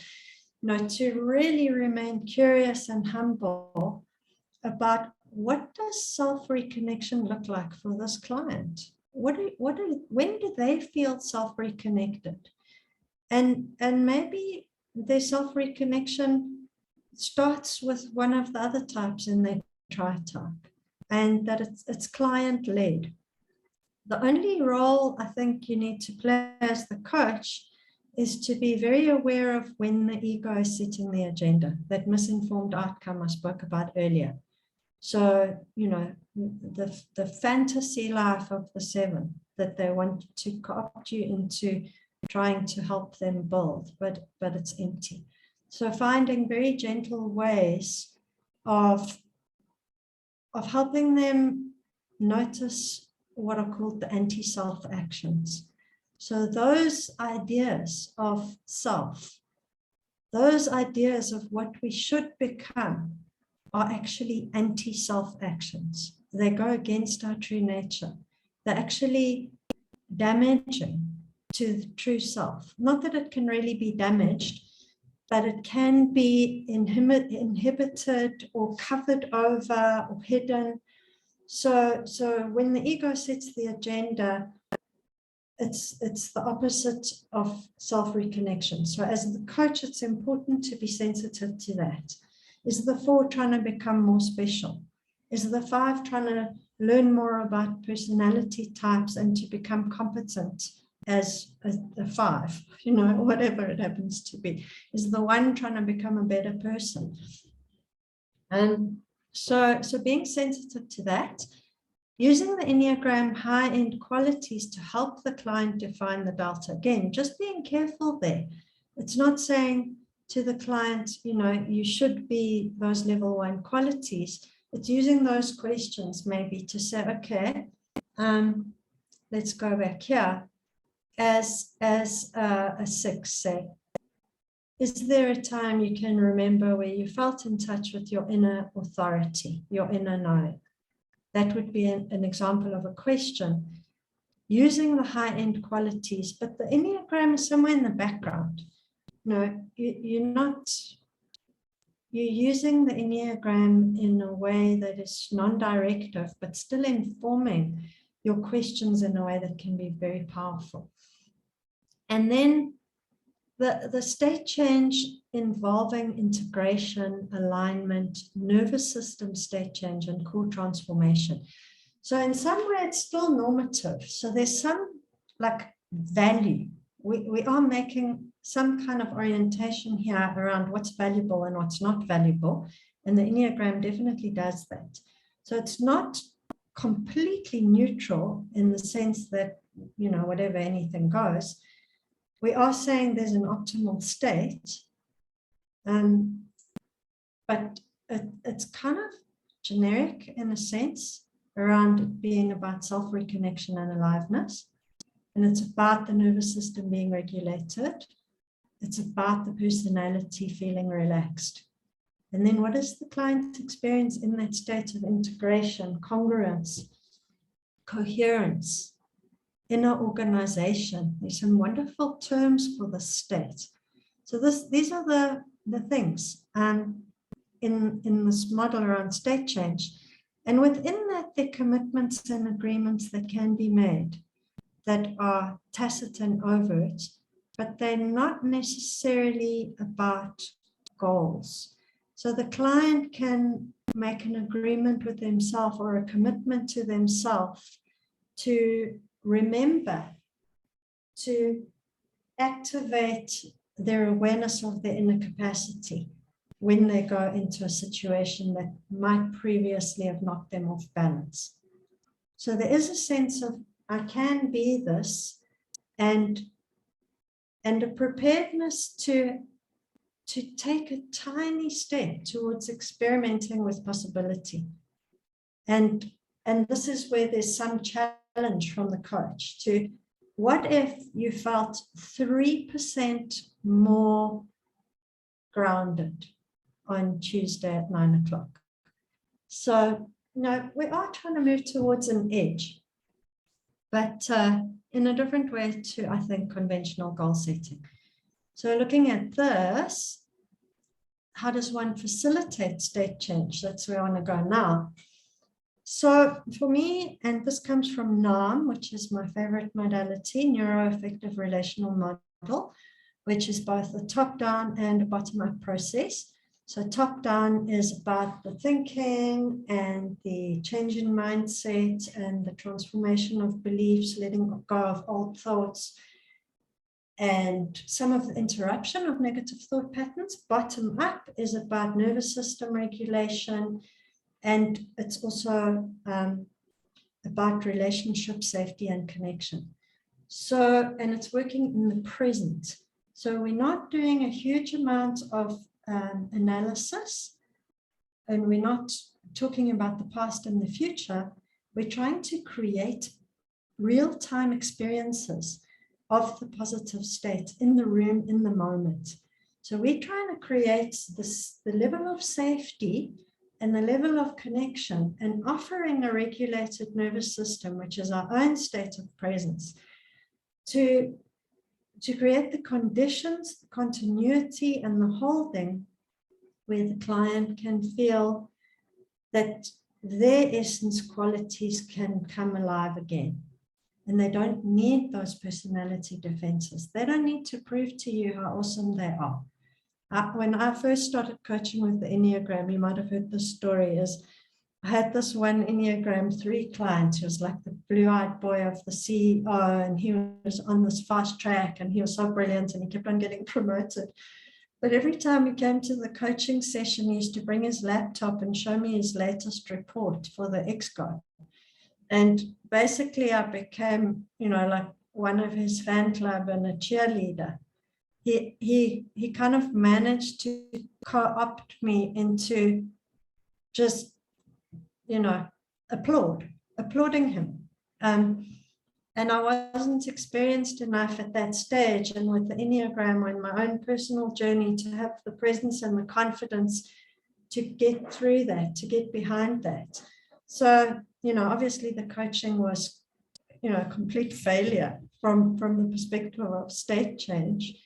To really remain curious and humble about what does self-reconnection look like for this client? When do they feel self-reconnected? And maybe their self-reconnection starts with one of the other types in their tri-type. and that it's client-led. The only role I think you need to play as the coach is to be very aware of when the ego is setting the agenda, that misinformed outcome I spoke about earlier. So, you know, the fantasy life of the 7 that they want to co-opt you into trying to help them build, but it's empty. So finding very gentle ways of helping them notice what are called the anti-self actions. So those ideas of self, those ideas of what we should become are actually anti-self actions. They go against our true nature. They're actually damaging to the true self. Not that it can really be damaged, but it can be inhibited or covered over or hidden. So when the ego sets the agenda, it's the opposite of self-reconnection. So as the coach, it's important to be sensitive to that. Is the 4 trying to become more special? Is the 5 trying to learn more about personality types and to become competent as a 5, you know, whatever it happens to be? Is the 1 trying to become a better person? And so being sensitive to that, using the Enneagram high-end qualities to help the client define the delta. Again, just being careful there. It's not saying to the client, you know, you should be those level 1 qualities. It's using those questions maybe to say, okay, let's go back here. As a 6, say, is there a time you can remember where you felt in touch with your inner authority, your inner knowing? That would be an example of a question using the high-end qualities, but the Enneagram is somewhere in the background. No, you're using the Enneagram in a way that is non-directive, but still informing your questions in a way that can be very powerful. And then the state change involving integration, alignment, nervous system state change, and core transformation. So in some way, it's still normative. So there's some like value. We are making some kind of orientation here around what's valuable and what's not valuable. And the Enneagram definitely does that. So it's not completely neutral in the sense that, you know, whatever anything goes. We are saying there's an optimal state, but it's kind of generic in a sense around it being about self-reconnection and aliveness. And it's about the nervous system being regulated. It's about the personality feeling relaxed. And then what does the client experience in that state of integration, congruence, coherence, inner organization? There's some wonderful terms for the state. So these are the things in this model around state change. And within that, there are commitments and agreements that can be made that are tacit and overt, but they're not necessarily about goals. So the client can make an agreement with themselves or a commitment to themselves to remember to activate their awareness of their inner capacity when they go into a situation that might previously have knocked them off balance. So there is a sense of, I can be this, and a preparedness to take a tiny step towards experimenting with possibility. And this is where there's some challenge from the coach to, what if you felt 3% more grounded on Tuesday at 9 o'clock? So, no, we are trying to move towards an edge, but in a different way to, I think, conventional goal setting. So looking at this, how does one facilitate state change? That's where I want to go now. So for me, and this comes from NARM, which is my favorite modality, neuroaffective relational model, which is both a top-down and a bottom-up process. So top down is about the thinking and the change in mindset and the transformation of beliefs, letting go of old thoughts, and some of the interruption of negative thought patterns. Bottom up is about nervous system regulation, and it's also about relationship safety and connection. So, and it's working in the present. So we're not doing a huge amount of analysis, and we're not talking about the past and the future. We're trying to create real-time experiences of the positive state in the room, in the moment. So we're trying to create the level of safety and the level of connection, and offering a regulated nervous system, which is our own state of presence, to create the conditions, the continuity, and the holding where the client can feel that their essence qualities can come alive again. And they don't need those personality defenses. They don't need to prove to you how awesome they are. When I first started coaching with the Enneagram, you might have heard this story, is I had this one Enneagram 3 client who was like the blue-eyed boy of the CEO, and he was on this fast track, and he was so brilliant, and he kept on getting promoted. But every time he came to the coaching session, he used to bring his laptop and show me his latest report for the exco. And basically I became, like one of his fan club and a cheerleader. He kind of managed to co-opt me into just, applauding him. And I wasn't experienced enough at that stage, and with the Enneagram and my own personal journey, to have the presence and the confidence to get through that, to get behind that. So, obviously the coaching was, a complete failure from the perspective of state change.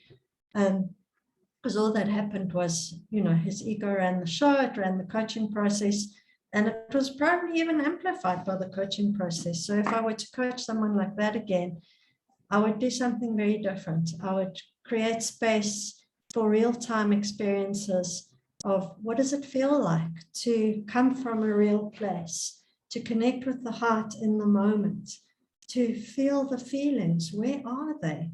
Because all that happened was, his ego ran the show, it ran the coaching process, and it was probably even amplified by the coaching process. So if I were to coach someone like that again, I would do something very different. I would create space for real-time experiences of what does it feel like to come from a real place, to connect with the heart in the moment, to feel the feelings. Where are they?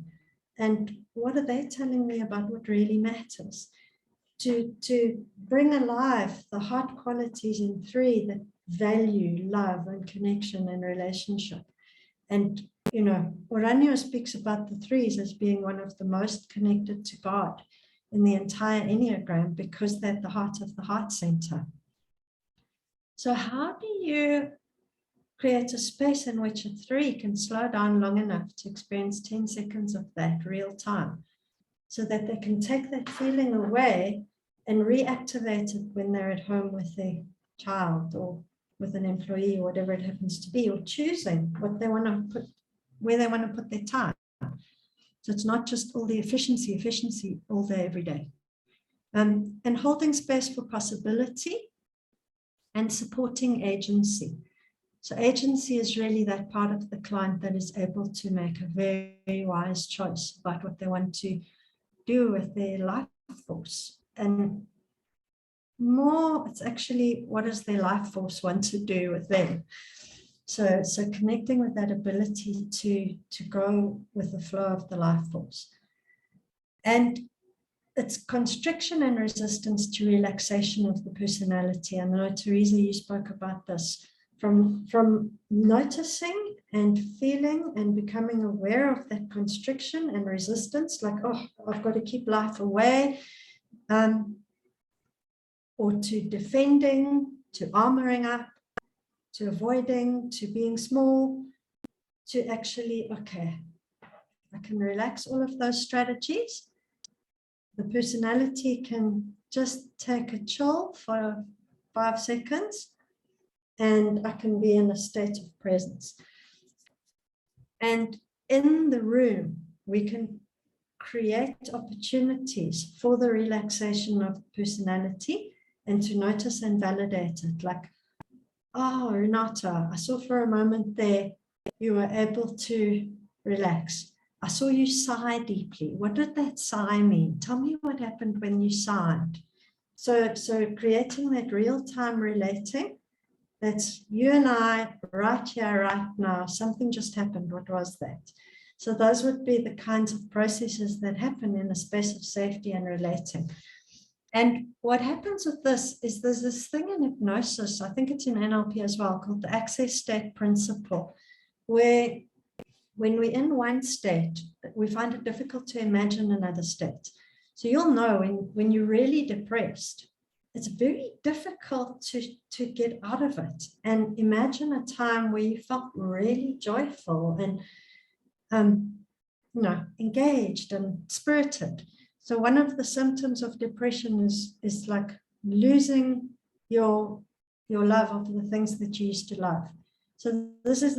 And what are they telling me about what really matters? To bring alive the heart qualities in 3 that value love and connection and relationship. And, Oranio speaks about the 3s as being one of the most connected to God in the entire Enneagram, because they're at the heart of the heart center. So how do you create a space in which a 3 can slow down long enough to experience 10 seconds of that real time, so that they can take that feeling away and reactivate it when they're at home with their child or with an employee, or whatever it happens to be, or choosing what they want to put, where they want to put their time. So it's not just all the efficiency all day, every day. And holding space for possibility and supporting agency. So agency is really that part of the client that is able to make a very wise choice about what they want to do with their life force. And more, it's actually, what does their life force want to do with them? So connecting with that ability to go with the flow of the life force. And it's constriction and resistance to relaxation of the personality. I know, Teresa, you spoke about this. From noticing and feeling and becoming aware of that constriction and resistance, like, oh, I've got to keep life away, or to defending, to armoring up, to avoiding, to being small, to actually, okay, I can relax all of those strategies. The personality can just take a chill for 5 seconds, and I can be in a state of presence. And in the room, we can create opportunities for the relaxation of personality, and to notice and validate it. Like, oh, Renata, I saw for a moment there you were able to relax. I saw you sigh deeply. What did that sigh mean? Tell me what happened when you sighed. So creating that real-time relating, that's you and I right here, right now, something just happened, what was that? So those would be the kinds of processes that happen in a space of safety and relating. And what happens with this is there's this thing in hypnosis, I think it's in NLP as well, called the access state principle, where when we're in one state, we find it difficult to imagine another state. So you'll know when you're really depressed, it's very difficult to get out of it and imagine a time where you felt really joyful and engaged and spirited. So one of the symptoms of depression is like losing your love of the things that you used to love. So this is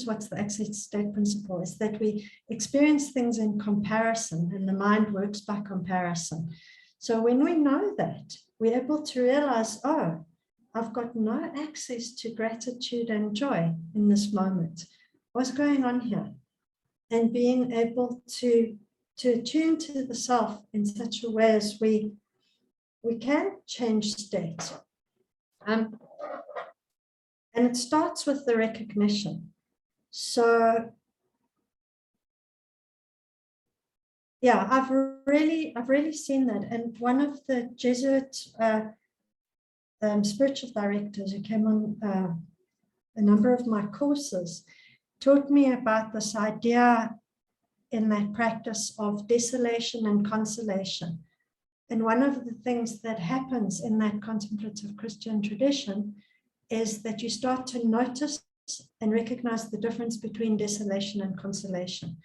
what's the access state principle, is that we experience things in comparison, and the mind works by comparison. So when we know that, we're able to realize, oh, I've got no access to gratitude and joy in this moment. What's going on here? And being able to attune to the self in such a way as we can change state. And it starts with the recognition. So yeah, I've really seen that. And one of the Jesuit spiritual directors who came on a number of my courses taught me about this idea in that practice of desolation and consolation. And one of the things that happens in that contemplative Christian tradition is that you start to notice and recognize the difference between desolation and consolation.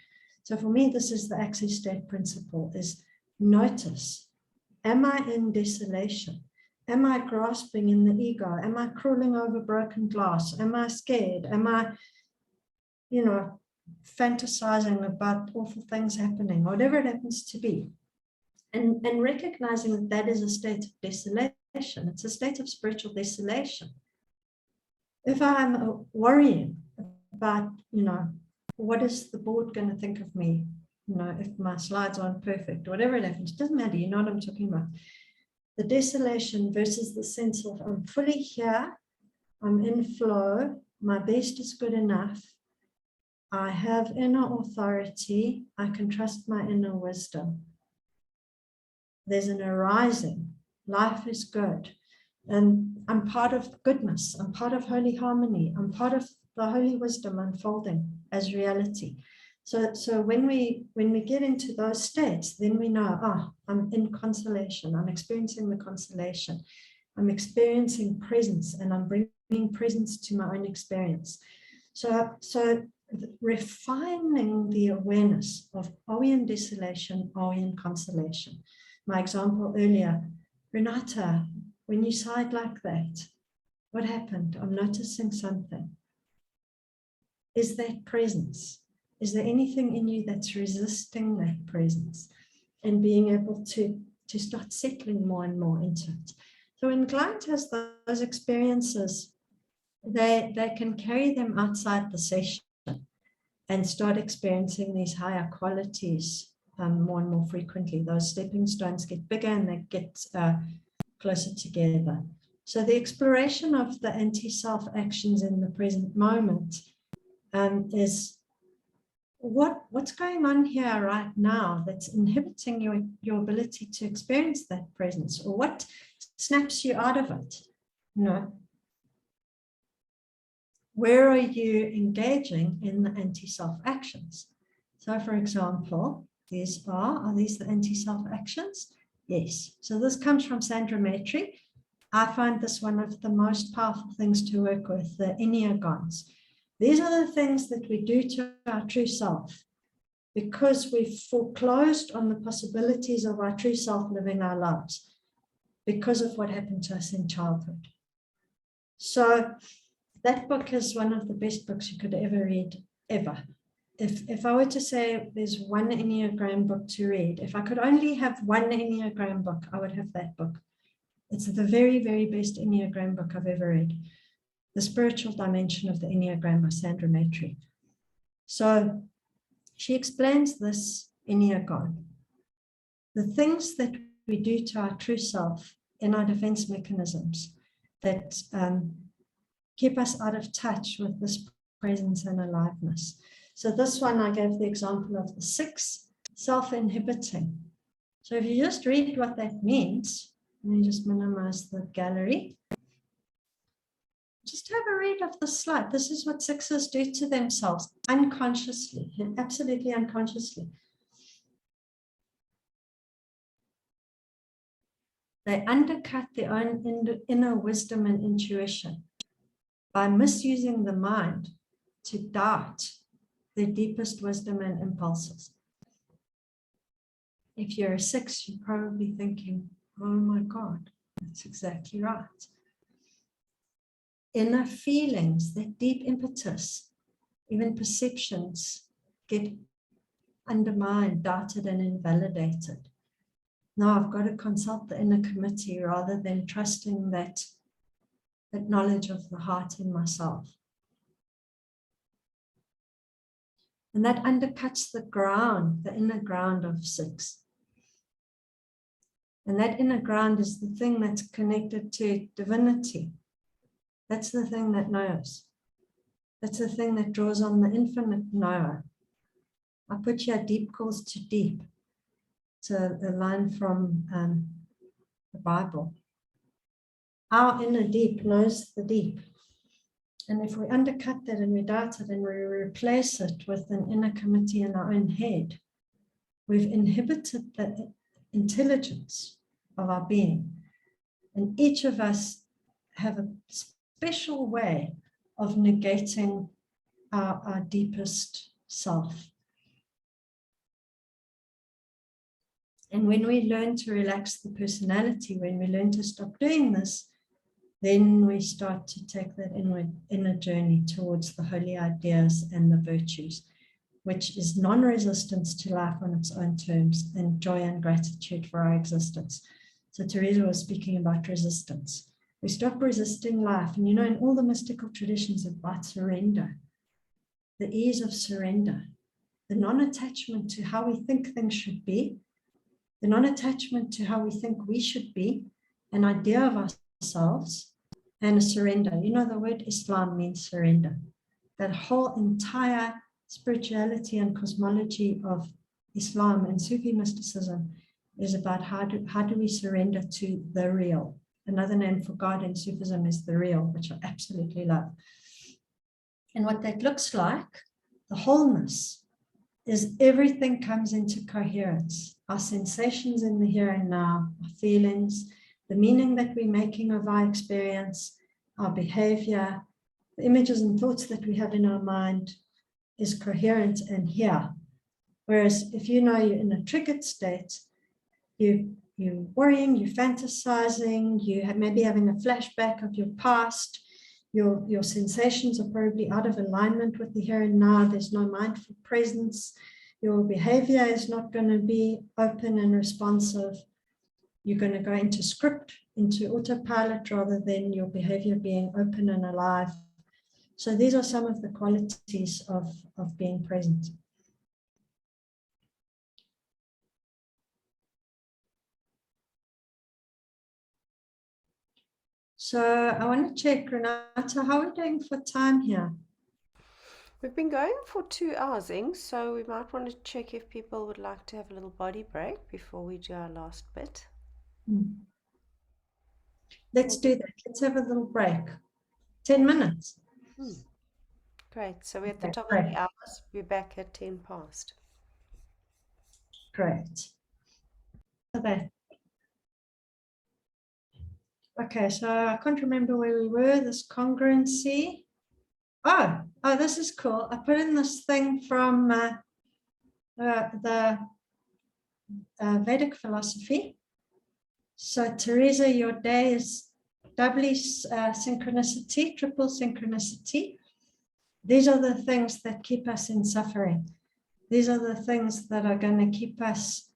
So for me, this is the access state principle, is notice. Am I in desolation? Am I grasping in the ego? Am I crawling over broken glass? Am I scared? Am I, fantasizing about awful things happening, whatever it happens to be? And recognizing that is a state of desolation. It's a state of spiritual desolation. If I'm worrying about, what is the board going to think of me? If my slides aren't perfect, whatever it happens, it doesn't matter. You know what I'm talking about. The desolation versus the sense of I'm fully here, I'm in flow, my best is good enough, I have inner authority, I can trust my inner wisdom. There's an arising, life is good, and I'm part of goodness, I'm part of holy harmony, I'm part of the holy wisdom unfolding as reality. So when we get into those states, then we know, I'm in consolation, I'm experiencing the consolation, I'm experiencing presence, and I'm bringing presence to my own experience. So refining the awareness of, are we in desolation, are we in consolation? My example earlier, Renata, when you sighed like that, what happened? I'm noticing something. Is that presence? Is there anything in you that's resisting that presence? And being able to start settling more and more into it. So when client has those experiences, they can carry them outside the session and start experiencing these higher qualities more and more frequently. Those stepping stones get bigger and they get closer together. So the exploration of the anti-self actions in the present moment is what's going on here right now that's inhibiting your ability to experience that presence, or what snaps you out of it? Where are you engaging in the anti-self actions? So for example, are these the anti-self actions? Yes. So this comes from Sandra Matry. I find this one of the most powerful things to work with, the Enneagrams. These are the things that we do to our true self because we've foreclosed on the possibilities of our true self living our lives because of what happened to us in childhood. So that book is one of the best books you could ever read, ever. If I were to say there's one Enneagram book to read, if I could only have one Enneagram book, I would have that book. It's the very, very best Enneagram book I've ever read. The Spiritual Dimension of the Enneagram by Sandra Matry. So she explains this Enneagram. The things that we do to our true self in our defense mechanisms that keep us out of touch with this presence and aliveness. So this one, I gave the example of the 6, self-inhibiting. So if you just read what that means, let me just minimize the gallery. Just have a read of the slide. This is what 6s do to themselves unconsciously, and absolutely unconsciously. They undercut their own inner wisdom and intuition by misusing the mind to doubt their deepest wisdom and impulses. If you're a 6, you're probably thinking, oh my God, that's exactly right. Inner feelings, that deep impetus, even perceptions get undermined, doubted, and invalidated. Now I've got to consult the inner committee rather than trusting that knowledge of the heart in myself. And that undercuts the ground, the inner ground of 6. And that inner ground is the thing that's connected to divinity. That's the thing that knows. That's the thing that draws on the infinite knower. I put here deep calls to deep. It's a line from the Bible. Our inner deep knows the deep. And if we undercut that and we doubt it and we replace it with an inner committee in our own head, we've inhibited the intelligence of our being. And each of us have a special way of negating our deepest self. And when we learn to relax the personality, when we learn to stop doing this, then we start to take that inner journey towards the holy ideas and the virtues, which is non-resistance to life on its own terms and joy and gratitude for our existence. So Teresa was speaking about resistance. We stop resisting life. And in all the mystical traditions about surrender, the ease of surrender, the non-attachment to how we think things should be, the non-attachment to how we think we should be, an idea of ourselves, and a surrender. The word Islam means surrender. That whole entire spirituality and cosmology of Islam and Sufi mysticism is about how do we surrender to the real. Another name for God in Sufism is the real, which I absolutely love. And what that looks like, the wholeness, is everything comes into coherence. Our sensations in the here and now, our feelings, the meaning that we're making of our experience, our behavior, the images and thoughts that we have in our mind is coherent and here. Whereas if you're in a triggered state, you're worrying, you're fantasizing, you maybe having a flashback of your past, your sensations are probably out of alignment with the here and now, there's no mindful presence, your behavior is not going to be open and responsive, you're going to go into script, into autopilot rather than your behavior being open and alive. So these are some of the qualities of being present. So I want to check, Renata, how are we doing for time here? We've been going for 2 hours, Ing, so we might want to check if people would like to have a little body break before we do our last bit. Let's do that. Let's have a little break. 10 minutes. Great. So we're at the top great. of the hours. We're back at 10 past. Great. Okay, so I can't remember where we were, this congruency. Oh, this is cool. I put in this thing from the Vedic philosophy. So Teresa, your day is doubly synchronicity, triple synchronicity. These are the things that keep us in suffering. These are the things that are going to keep us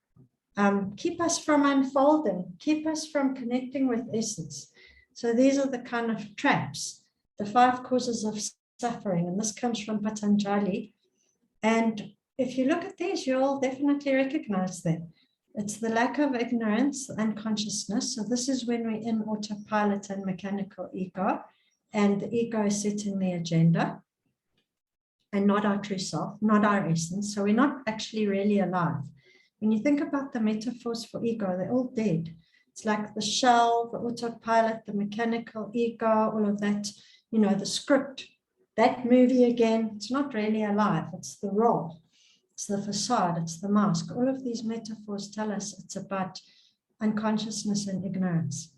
from unfolding, keep us from connecting with essence. So these are the kind of traps, the 5 causes of suffering, and this comes from Patanjali. And if you look at these, you'll definitely recognize them. It's the lack of ignorance and consciousness. So this is when we're in autopilot and mechanical ego, and the ego is setting the agenda and not our true self, not our essence. So we're not actually really alive. When you think about the metaphors for ego, they're all dead. It's like the shell, the autopilot, the mechanical ego, all of that, you know, the script, that movie again, it's not really alive. It's the role, it's the facade, it's the mask. All of these metaphors tell us it's about unconsciousness and ignorance.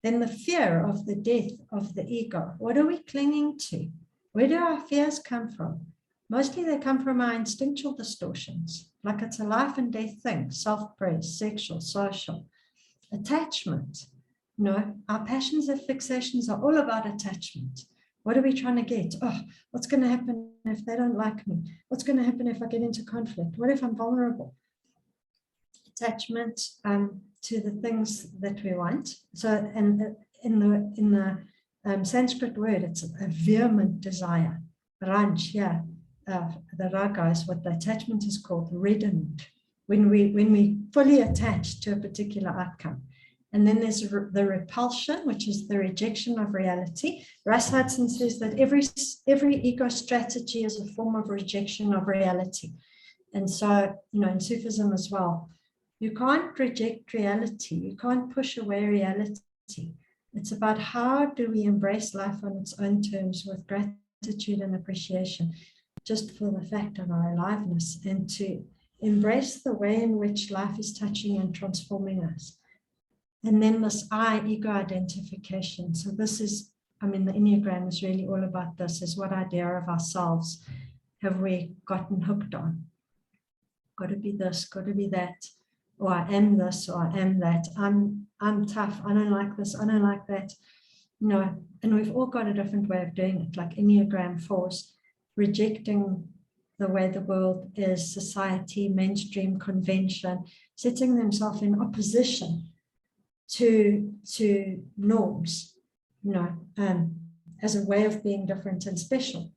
Then the fear of the death of the ego. What are we clinging to? Where do our fears come from? Mostly they come from our instinctual distortions, like it's a life and death thing, self-praise, sexual, social, attachment. You know, our passions and fixations are all about attachment. What are we trying to get? Oh, what's going to happen if they don't like me? What's going to happen if I get into conflict? What if I'm vulnerable? Attachment to the things that we want. So, and in the Sanskrit word, it's a vehement desire. Ranch, yeah. The raga is what the attachment is called, reddened, when we fully attach to a particular outcome. And then there's the repulsion, which is the rejection of reality. Russ Hudson says that every ego strategy is a form of rejection of reality. And so, you know, in Sufism as well, you can't reject reality. You can't push away reality. It's about how do we embrace life on its own terms with gratitude and appreciation, just for the fact of our aliveness, and to embrace the way in which life is touching and transforming us. And then this ego identification. So this is, I mean, the Enneagram is really all about this, is what idea of ourselves have we gotten hooked on? Got to be this, got to be that, or I am this, or I am that. I'm tough, I don't like this, I don't like that. No, and we've all got a different way of doing it, like Enneagram 4s, rejecting the way the world is, society, mainstream convention, setting themselves in opposition to norms, you know, as a way of being different and special.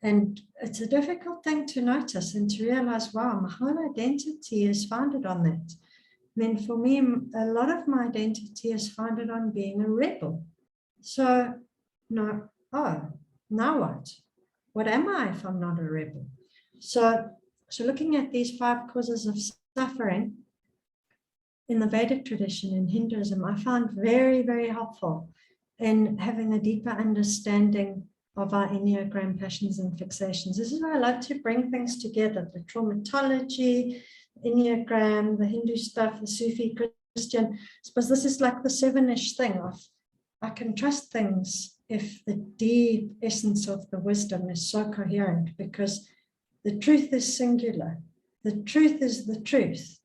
And it's a difficult thing to notice and to realize, wow, my whole identity is founded on that. I mean, for me, a lot of my identity is founded on being a rebel. So, no, oh, now what? What am I if I'm not a rebel? So looking at these 5 causes of suffering in the Vedic tradition, in Hinduism, I found very, very helpful in having a deeper understanding of our Enneagram passions and fixations. This is why I like to bring things together, the traumatology, Enneagram, the Hindu stuff, the Sufi, Christian. I suppose this is like the 7-ish thing of, I can trust things if the deep essence of the wisdom is so coherent, because the truth is singular. The truth is the truth.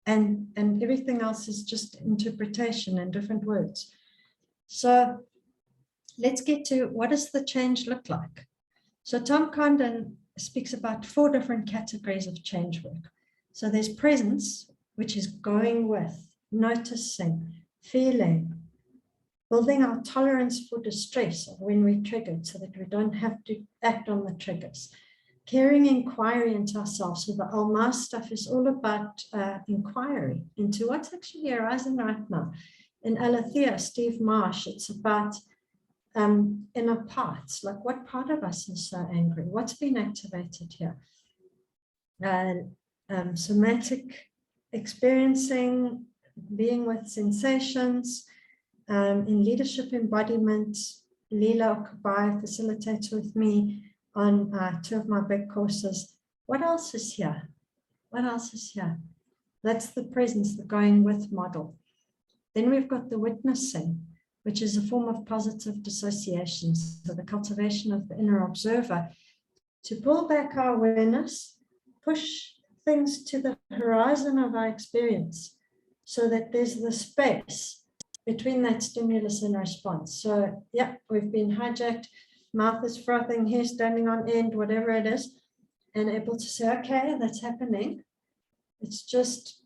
And everything else is just interpretation and different words. So let's get to, what does the change look like? So Tom Condon speaks about 4 different categories of change work. So there's presence, which is going with, noticing, feeling, building our tolerance for distress when we're triggered so that we don't have to act on the triggers. Carrying inquiry into ourselves. So the Alma stuff is all about inquiry into what's actually arising right now. In Aletheia, Steve Marsh, it's about inner parts, like what part of us is so angry? What's been activated here? Somatic experiencing, being with sensations. In leadership embodiment, Leela Okubai facilitates with me on 2 of my big courses. What else is here? What else is here? That's the presence, the going with model. Then we've got the witnessing, which is a form of positive dissociation. So the cultivation of the inner observer to pull back our awareness, push things to the horizon of our experience so that there's the space between that stimulus and response. So, yeah, we've been hijacked, mouth is frothing, hair standing on end, whatever it is, and able to say, okay, that's happening. It's just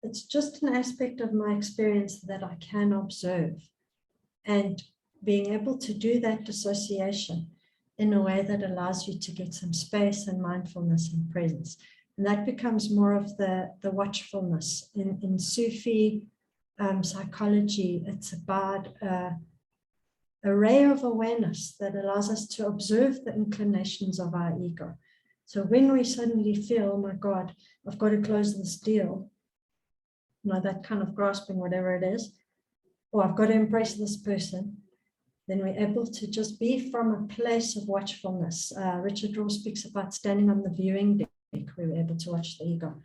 an aspect of my experience that I can observe. And being able to do that dissociation in a way that allows you to get some space and mindfulness and presence. And that becomes more of the watchfulness. In Sufi psychology, it's about a ray of awareness that allows us to observe the inclinations of our ego. So when we suddenly feel, oh my God, I've got to close this deal, that kind of grasping, whatever it is, or I've got to impress this person, then we're able to just be from a place of watchfulness. Richard Rohr speaks about standing on the viewing deck, where we're able to watch the ego.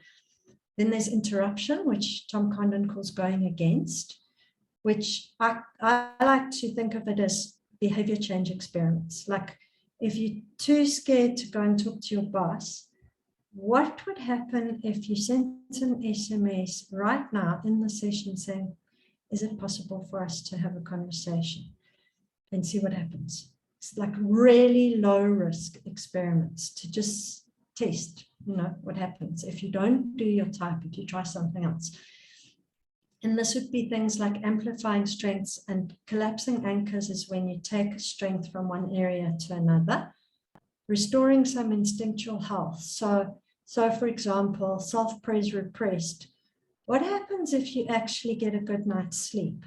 Then there's interruption, which Tom Condon calls going against, which I like to think of it as behavior change experiments. Like if you're too scared to go and talk to your boss, what would happen if you sent an SMS right now in the session saying, is it possible for us to have a conversation, and see what happens? It's like really low risk experiments to just test, what happens if you don't do your type, if you try something else. And this would be things like amplifying strengths, and collapsing anchors is when you take a strength from one area to another, restoring some instinctual health. So for example, self-praise repressed. What happens if you actually get a good night's sleep?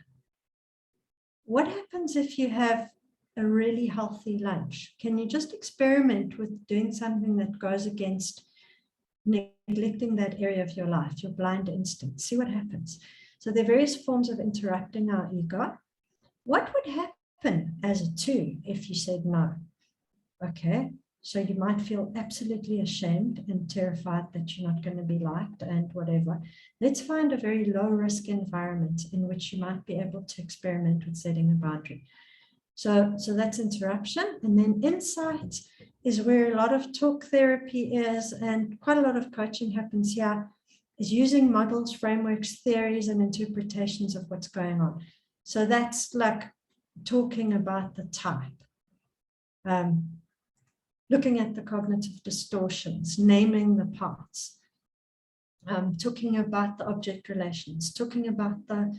What happens if you have a really healthy lunch? Can you just experiment with doing something that goes against neglecting that area of your life, your blind instinct? See what happens. So there are various forms of interrupting our ego. What would happen as a 2 if you said no? Okay, so you might feel absolutely ashamed and terrified that you're not going to be liked and whatever. Let's find a very low risk environment in which you might be able to experiment with setting a boundary. So that's interruption. And then insight is where a lot of talk therapy is, and quite a lot of coaching happens here, is using models, frameworks, theories, and interpretations of what's going on. So that's like talking about the type, looking at the cognitive distortions, naming the parts, talking about the object relations, talking about the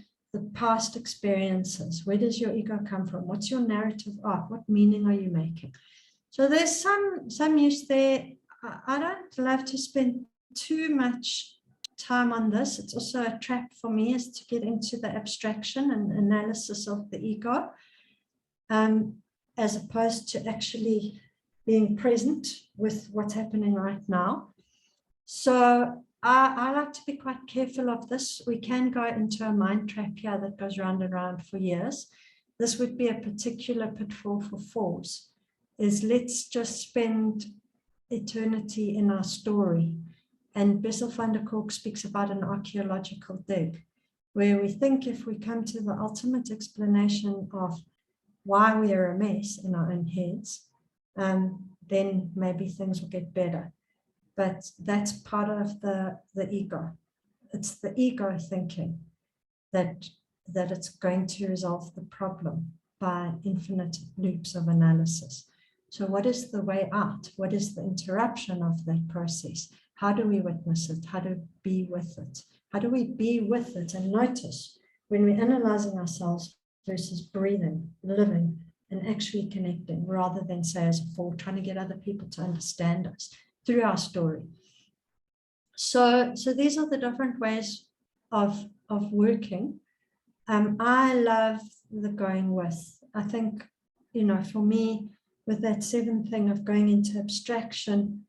past experiences. Where does your ego come from? What's your narrative arc? What meaning are you making? So there's some use there. I don't love to spend too much time on this. It's also a trap for me, is to get into the abstraction and analysis of the ego, as opposed to actually being present with what's happening right now. So I like to be quite careful of this. We can go into a mind trap here that goes round and round for years. This would be a particular pitfall for 4s, is let's just spend eternity in our story. And Bessel van der Kolk speaks about an archaeological dig, where we think if we come to the ultimate explanation of why we are a mess in our own heads, then maybe things will get better. But that's part of the ego. It's the ego thinking that it's going to resolve the problem by infinite loops of analysis. So what is the way out? What is the interruption of that process? How do we witness it? How do we be with it? How do we be with it and notice when we're analyzing ourselves versus breathing, living, and actually connecting, rather than say as a 4, trying to get other people to understand us through our story. So these are the different ways of working. I love the going with. I think, for me, with that 7th thing of going into abstraction,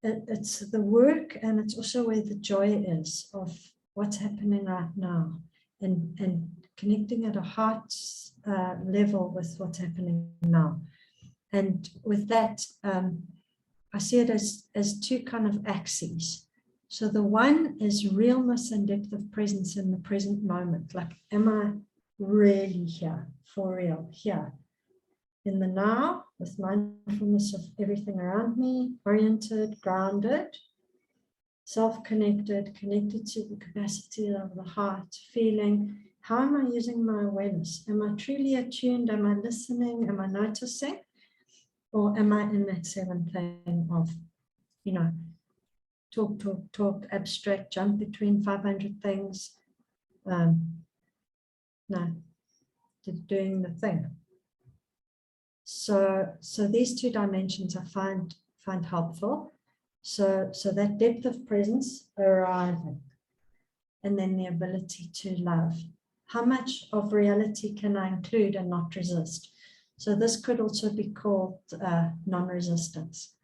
it's the work, and it's also where the joy is of what's happening right now, and connecting at a heart level with what's happening now. And with that, I see it as 2 kind of axes. So the one is realness and depth of presence in the present moment. Like, am I really here, for real, here, in the now, with mindfulness of everything around me, oriented, grounded, self-connected, connected to the capacity of the heart, feeling, how am I using my awareness? Am I truly attuned? Am I listening? Am I noticing? Or am I in that 7th thing of, talk, abstract, jump between 500 things? No, doing the thing. So these 2 dimensions I find helpful. So that depth of presence, arriving, and then the ability to love. How much of reality can I include and not resist? So this could also be called non-resistance.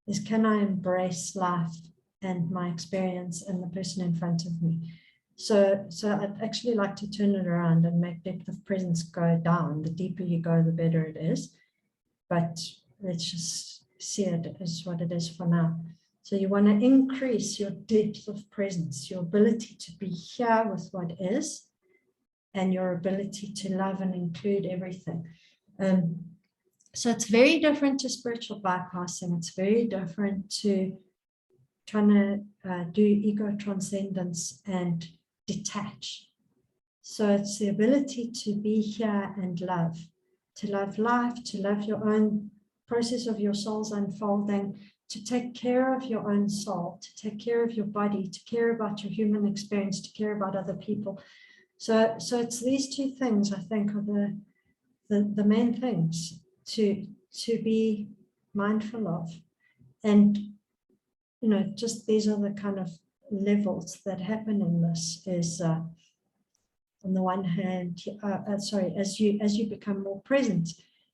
Is can I embrace life and my experience and the person in front of me? So I'd actually like to turn it around and make depth of presence go down. The deeper you go, the better it is. But let's just see it as what it is for now. So you want to increase your depth of presence, your ability to be here with what is, and your ability to love and include everything. So it's very different to spiritual bypassing. It's very different to trying to do ego transcendence and detach. So it's the ability to be here and love, to love life, to love your own process of your soul's unfolding, to take care of your own soul, to take care of your body, to care about your human experience, to care about other people. So it's these two things, I think, are the main things to be mindful of. And, you know, just these are the kind of levels that happen in this is, on the one hand, as you become more present,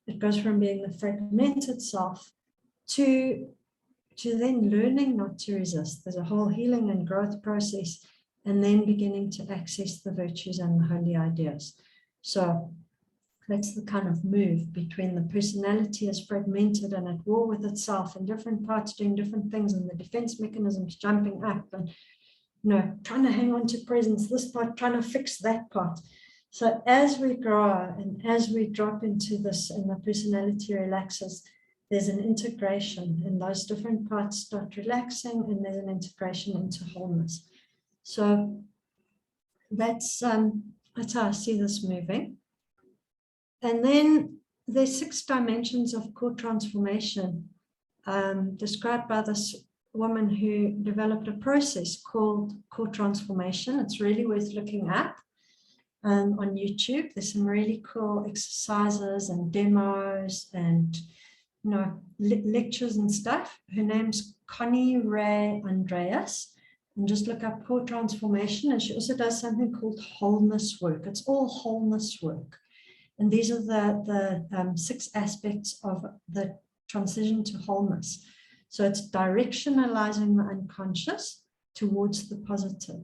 it goes from being the fragmented self to then learning not to resist. There's a whole healing and growth process, and then beginning to access the virtues and the holy ideas. So that's the kind of move between the personality as fragmented and at war with itself, and different parts doing different things, and the defense mechanisms jumping up, and trying to hang on to presence, this part trying to fix that part. So as we grow and as we drop into this and the personality relaxes, there's an integration, and those different parts start relaxing, and there's an integration into wholeness. So that's how I see this moving. And then there's 6 dimensions of core transformation described by this woman who developed a process called core transformation. It's really worth looking at on YouTube. There's some really cool exercises and demos and lectures and stuff. Her name's Connie Ray Andreas, and just look up core transformation. And she also does something called wholeness work. It's all wholeness work. And these are the 6 aspects of the transition to wholeness. So it's directionalizing the unconscious towards the positive.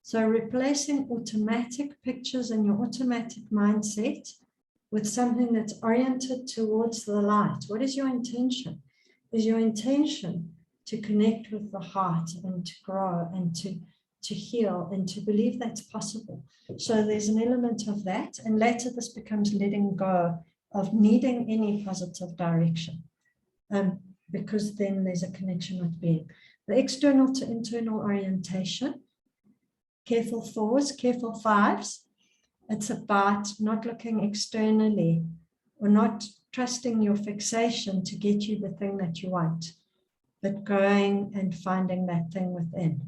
So replacing automatic pictures in your automatic mindset with something that's oriented towards the light. What is your intention? Is your intention to connect with the heart and to grow and to heal and to believe that's possible? So there's an element of that, and later this becomes letting go of needing any positive direction, because then there's a connection with being. The external to internal orientation, careful 4s, careful 5s. It's about not looking externally or not trusting your fixation to get you the thing that you want, but going and finding that thing within.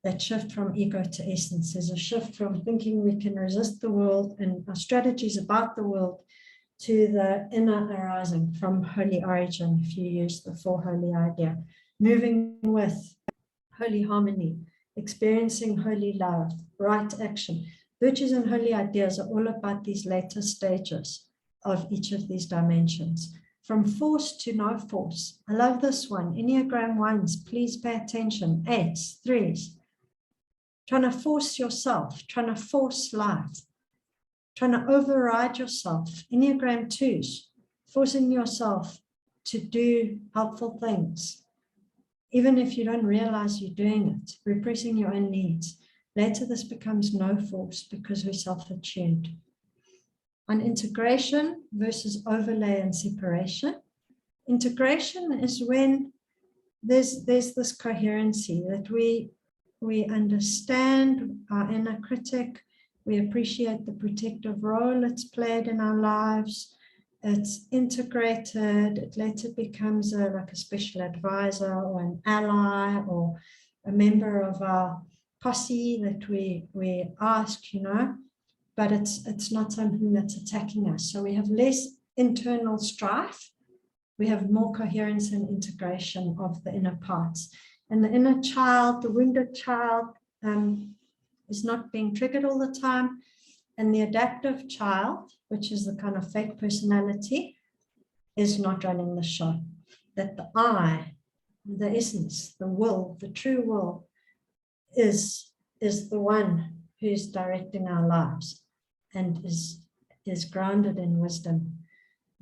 That shift from ego to essence is a shift from thinking we can resist the world and our strategies about the world to the inner arising from holy origin, if you use the 4 holy idea, moving with holy harmony, experiencing holy love, right action. Virtues and holy ideas are all about these later stages of each of these dimensions. From force to no force. I love this one. Enneagram 1s, please pay attention. 8s, 3s. Trying to force yourself, trying to force life, trying to override yourself. Enneagram 2s, forcing yourself to do helpful things, even if you don't realize you're doing it, repressing your own needs. Later, this becomes no force because we're self-attuned. On integration versus overlay and separation. Integration is when there's this coherency that we understand our inner critic, we appreciate the protective role it's played in our lives, it's integrated, it later becomes like a special advisor or an ally or a member of our posse that we ask, but it's not something that's attacking us. So we have less internal strife, we have more coherence and integration of the inner parts. And the inner child, the wounded child, is not being triggered all the time. And the adaptive child, which is the kind of fake personality, is not running the show. That the I, the essence, the will, the true will, is the one who's directing our lives and is grounded in wisdom,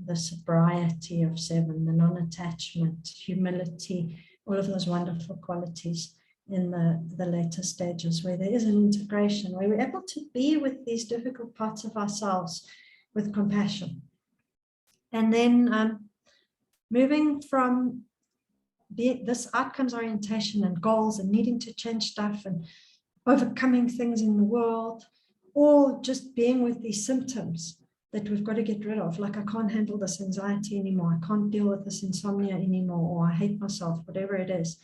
the sobriety of 7, the non-attachment, humility, all of those wonderful qualities in the later stages, where there is an integration, where we're able to be with these difficult parts of ourselves with compassion. And then moving from this outcomes orientation and goals and needing to change stuff and overcoming things in the world, or just being with these symptoms that we've got to get rid of, like I can't handle this anxiety anymore, I can't deal with this insomnia anymore, or I hate myself, whatever it is.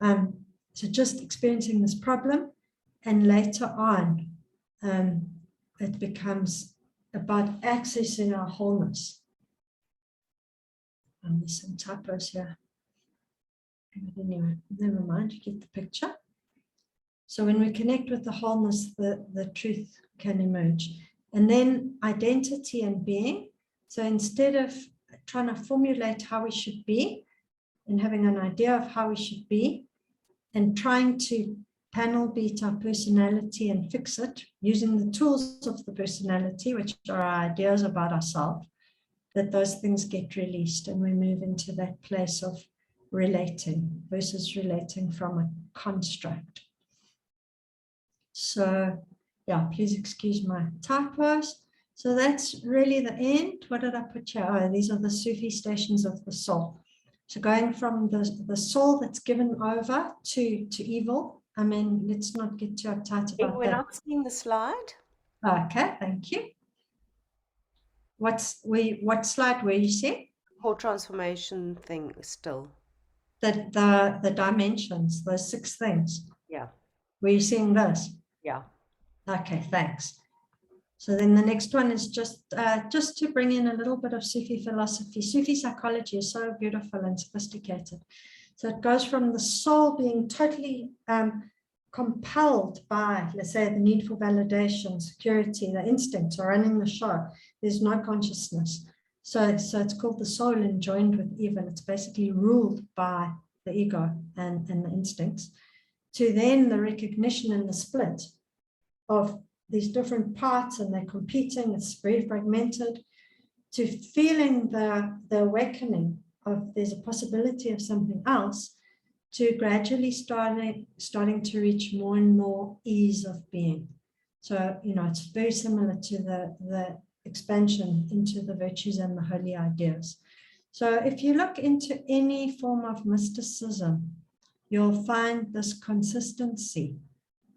So just experiencing this problem, and later on, it becomes about accessing our wholeness. There's some typos here. But anyway, never mind, you get the picture. So when we connect with the wholeness, the truth can emerge. And then identity and being. So instead of trying to formulate how we should be and having an idea of how we should be and trying to panel beat our personality and fix it using the tools of the personality, which are our ideas about ourselves, that those things get released and we move into that place of relating versus relating from a construct. So yeah, please excuse my typos. So that's really the end. What did I put here? Oh, these are the Sufi stations of the soul. So going from the soul that's given over to evil. I mean, let's not get too uptight about We're that. not seeing the slide. Okay, thank you. What slide were you seeing? Whole transformation thing still. The dimensions, those 6 things. Yeah. Were you seeing this? Yeah. Okay, thanks. So then the next one is just to bring in a little bit of Sufi philosophy. Sufi psychology is so beautiful and sophisticated. So it goes from the soul being totally compelled by, let's say, the need for validation, security, the instincts are running the show. There's no consciousness. So it's called the soul enjoined with evil. It's basically ruled by the ego and the instincts. To then the recognition and the split of these different parts, and they're competing, it's very fragmented, to feeling the awakening of there's a possibility of something else, to gradually starting to reach more and more ease of being. So, it's very similar to the expansion into the virtues and the holy ideas. So if you look into any form of mysticism, you'll find this consistency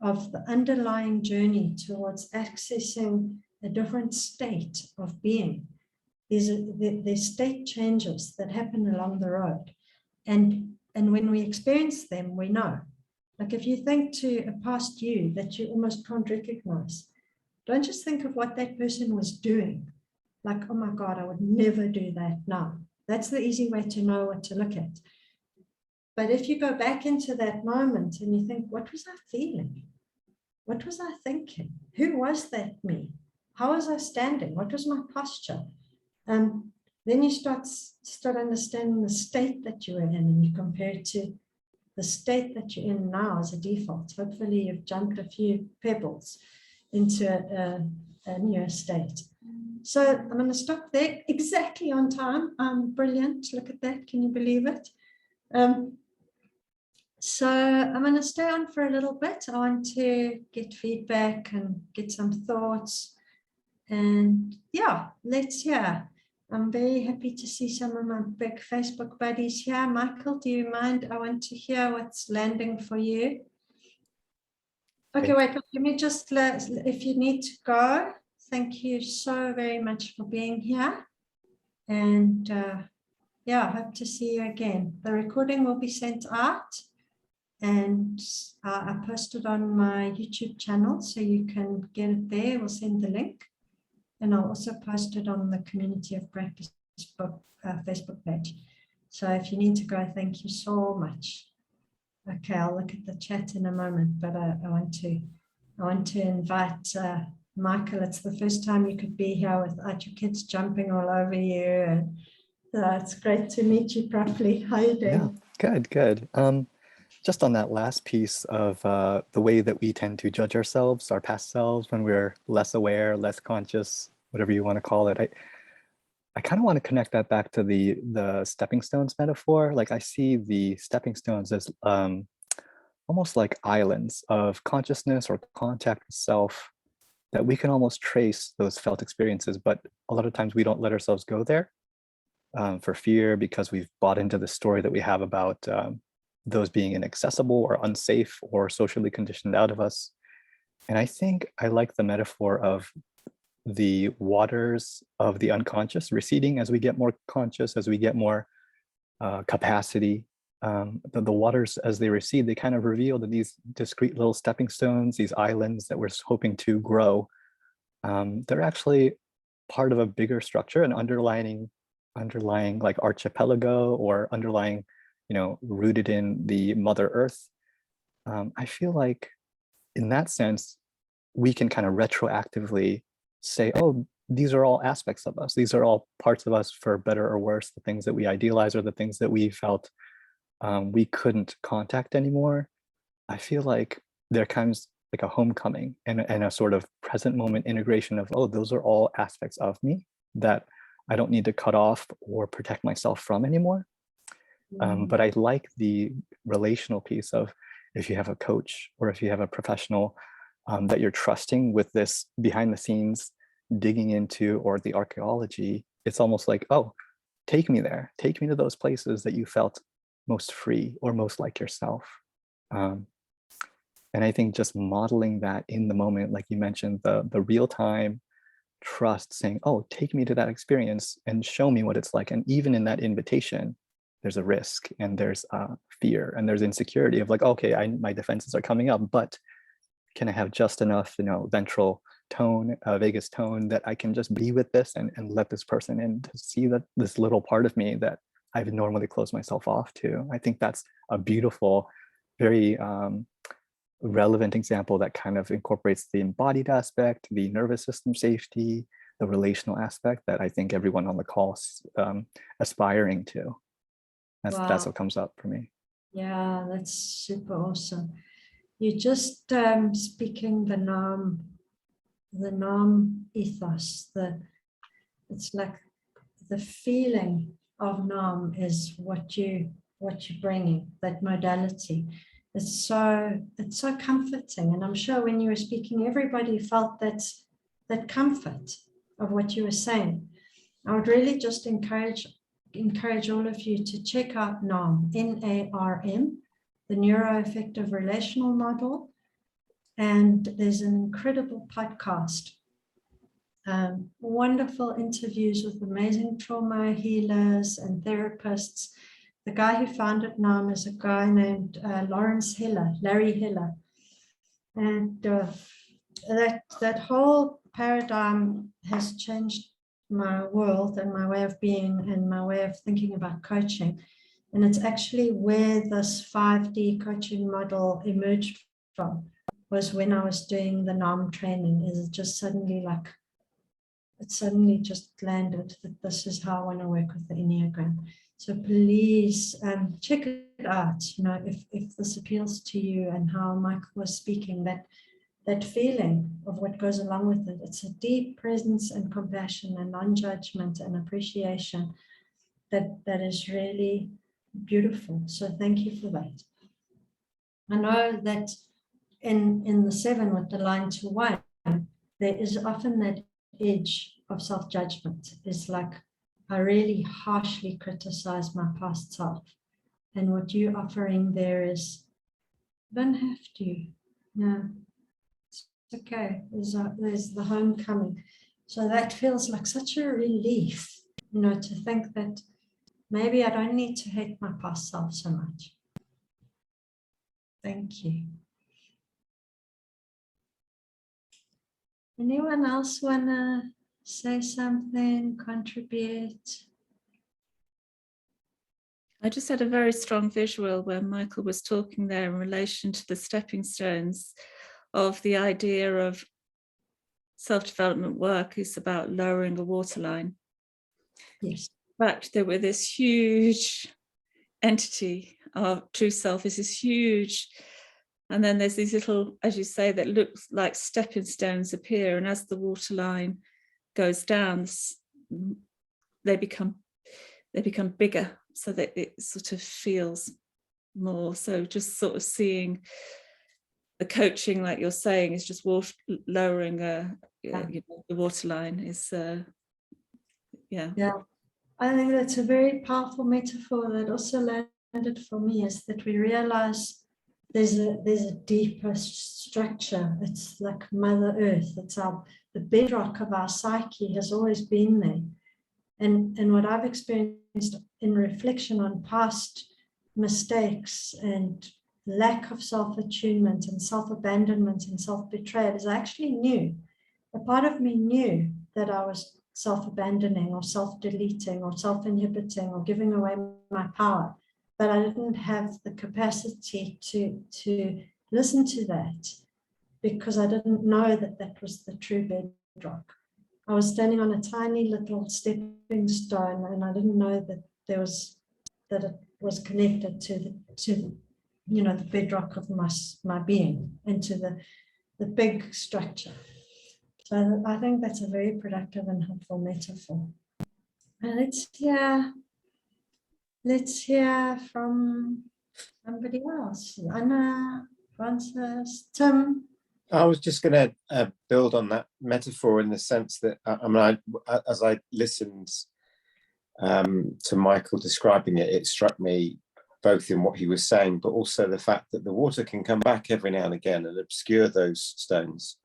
of the underlying journey towards accessing a different state of being. There's state changes that happen along the road. And when we experience them, we know. Like if you think to a past you that you almost can't recognize, don't just think of what that person was doing. Like, oh my God, I would never do that now. That's the easy way to know what to look at. But if you go back into that moment and you think, what was I feeling? What was I thinking? Who was that me? How was I standing? What was my posture? Then you start understanding the state that you were in, and you compare it to the state that you're in now as a default. Hopefully you've jumped a few pebbles into a newer state. So I'm going to stop there, exactly on time. Brilliant. Look at that. Can you believe it? So I'm going to stay on for a little bit. I want to get feedback and get some thoughts. And yeah, let's hear. I'm very happy to see some of my big Facebook buddies here. Michael, do you mind? I want to hear what's landing for you. Okay, wait, let me just, if you need to go, thank you so very much for being here. And yeah, I hope to see you again. The recording will be sent out. And I posted on my YouTube channel, so you can get it there. We'll send the link. And I'll also post it on the Community of Practice Facebook page. So if you need to go, thank you so much. Okay, I'll look at the chat in a moment, but I want to invite Michael. It's the first time you could be here without your kids jumping all over you, and it's great to meet you properly. How are you doing? Yeah, good. Just on that last piece of the way that we tend to judge ourselves, our past selves, when we're less aware, less conscious, whatever you want to call it. I kind of want to connect that back to the stepping stones metaphor. Like I see the stepping stones as almost like islands of consciousness or contact with self that we can almost trace those felt experiences, but a lot of times we don't let ourselves go there for fear, because we've bought into the story that we have about those being inaccessible or unsafe or socially conditioned out of us. And I think I like the metaphor of the waters of the unconscious receding as we get more conscious, as we get more capacity. The waters, as they recede, they kind of reveal that these discrete little stepping stones, these islands that we're hoping to grow, they're actually part of a bigger structure, an underlying like archipelago, or underlying, rooted in the Mother Earth. I feel like in that sense, we can kind of retroactively say, oh, these are all aspects of us. These are all parts of us, for better or worse, the things that we idealize or the things that we felt we couldn't contact anymore. I feel like there comes like a homecoming and a sort of present moment integration of, oh, those are all aspects of me that I don't need to cut off or protect myself from anymore. But I like the relational piece of, if you have a coach or if you have a professional that you're trusting with this behind the scenes digging into, or the archaeology, it's almost like, oh, take me there, take me to those places that you felt most free or most like yourself. And I think just modeling that in the moment, like you mentioned, the real-time trust, saying, oh, take me to that experience and show me what it's like. And even in that invitation, there's a risk and there's fear and there's insecurity of like, okay, my defenses are coming up, but can I have just enough, ventral tone, vagus tone, that I can just be with this and let this person in to see that this little part of me that I've normally closed myself off to. I think that's a beautiful, very relevant example that kind of incorporates the embodied aspect, the nervous system safety, the relational aspect that I think everyone on the call is aspiring to. That's what comes up for me. Yeah, that's super awesome. You're just speaking the NARM ethos. It's like the feeling of NARM is what you're bringing, that modality. It's so comforting, and I'm sure when you were speaking, everybody felt that comfort of what you were saying. I would really just encourage all of you to check out NARM, NARM, the Neuroaffective Relational Model. And there's an incredible podcast, wonderful interviews with amazing trauma healers and therapists. The guy who founded NARM is a guy named Larry Hiller. And that whole paradigm has changed my world and my way of being and my way of thinking about coaching. And it's actually where this 5D coaching model emerged from, was when I was doing the NARM training. Is it just suddenly just landed that this is how I want to work with the Enneagram. So please check it out, if this appeals to you, and how Michael was speaking, that feeling of what goes along with it. It's a deep presence and compassion and non-judgment and appreciation that is really beautiful. So thank you for that. I know that in the 7 with the line to 1, there is often that edge of self-judgment. It's like, I really harshly criticize my past self. And what you're offering there is, you don't have to. No, it's okay. There's the homecoming. So that feels like such a relief, to think that maybe I don't need to hate my past self so much. Thank you. Anyone else want to say something, contribute? I just had a very strong visual when Michael was talking there in relation to the stepping stones of the idea of self-development work is about lowering a waterline. Yes. But there were this huge entity of true self is this huge, and then there's these little, as you say, that looks like stepping stones appear, and as the waterline goes down, they become bigger, so that it sort of feels more. So just sort of seeing the coaching, like you're saying, is just lowering the waterline is Yeah, I think that's a very powerful metaphor that also landed for me, is that we realize there's a deeper structure. It's like Mother Earth. It's the bedrock of our psyche has always been there. And what I've experienced in reflection on past mistakes and lack of self-attunement and self-abandonment and self-betrayal is I actually knew. A part of me knew that I was self-abandoning or self-deleting or self-inhibiting or giving away my power, but I didn't have the capacity to listen to that because I didn't know that that was the true bedrock. I was standing on a tiny little stepping stone, and I didn't know that it was connected to the bedrock of my being, and to the big structure. So I think that's a very productive and helpful metaphor. And let's hear from somebody else. Anna, Francis, Tim. I was just going to build on that metaphor in the sense that, as I listened to Michael describing it, it struck me both in what he was saying, but also the fact that the water can come back every now and again and obscure those stones.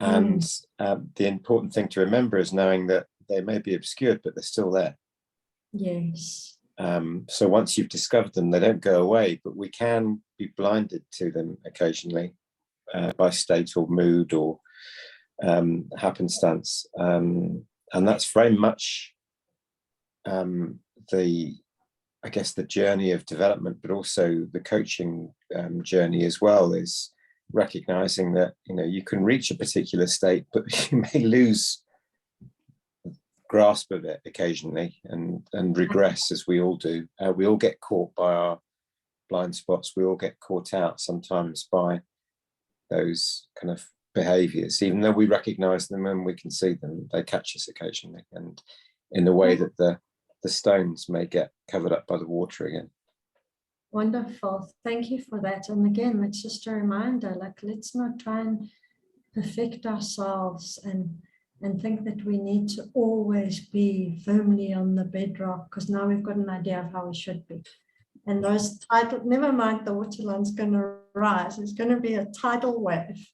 And the important thing to remember is knowing that they may be obscured, but they're still there. Yes. So once you've discovered them, they don't go away, but we can be blinded to them occasionally by state or mood or happenstance. And that's very much the journey of development, but also the coaching journey as well, is recognizing that you can reach a particular state, but you may lose grasp of it occasionally and regress, as we all do. We all get caught by our blind spots. We all get caught out sometimes by those kind of behaviors, even though we recognize them and we can see them. They catch us occasionally, and in a way that the stones may get covered up by the water again. Wonderful. Thank you for that. And again, it's just a reminder, like, let's not try and perfect ourselves and think that we need to always be firmly on the bedrock, because now we've got an idea of how we should be. And those tidal, never mind the waterline's going to rise, it's going to be a tidal wave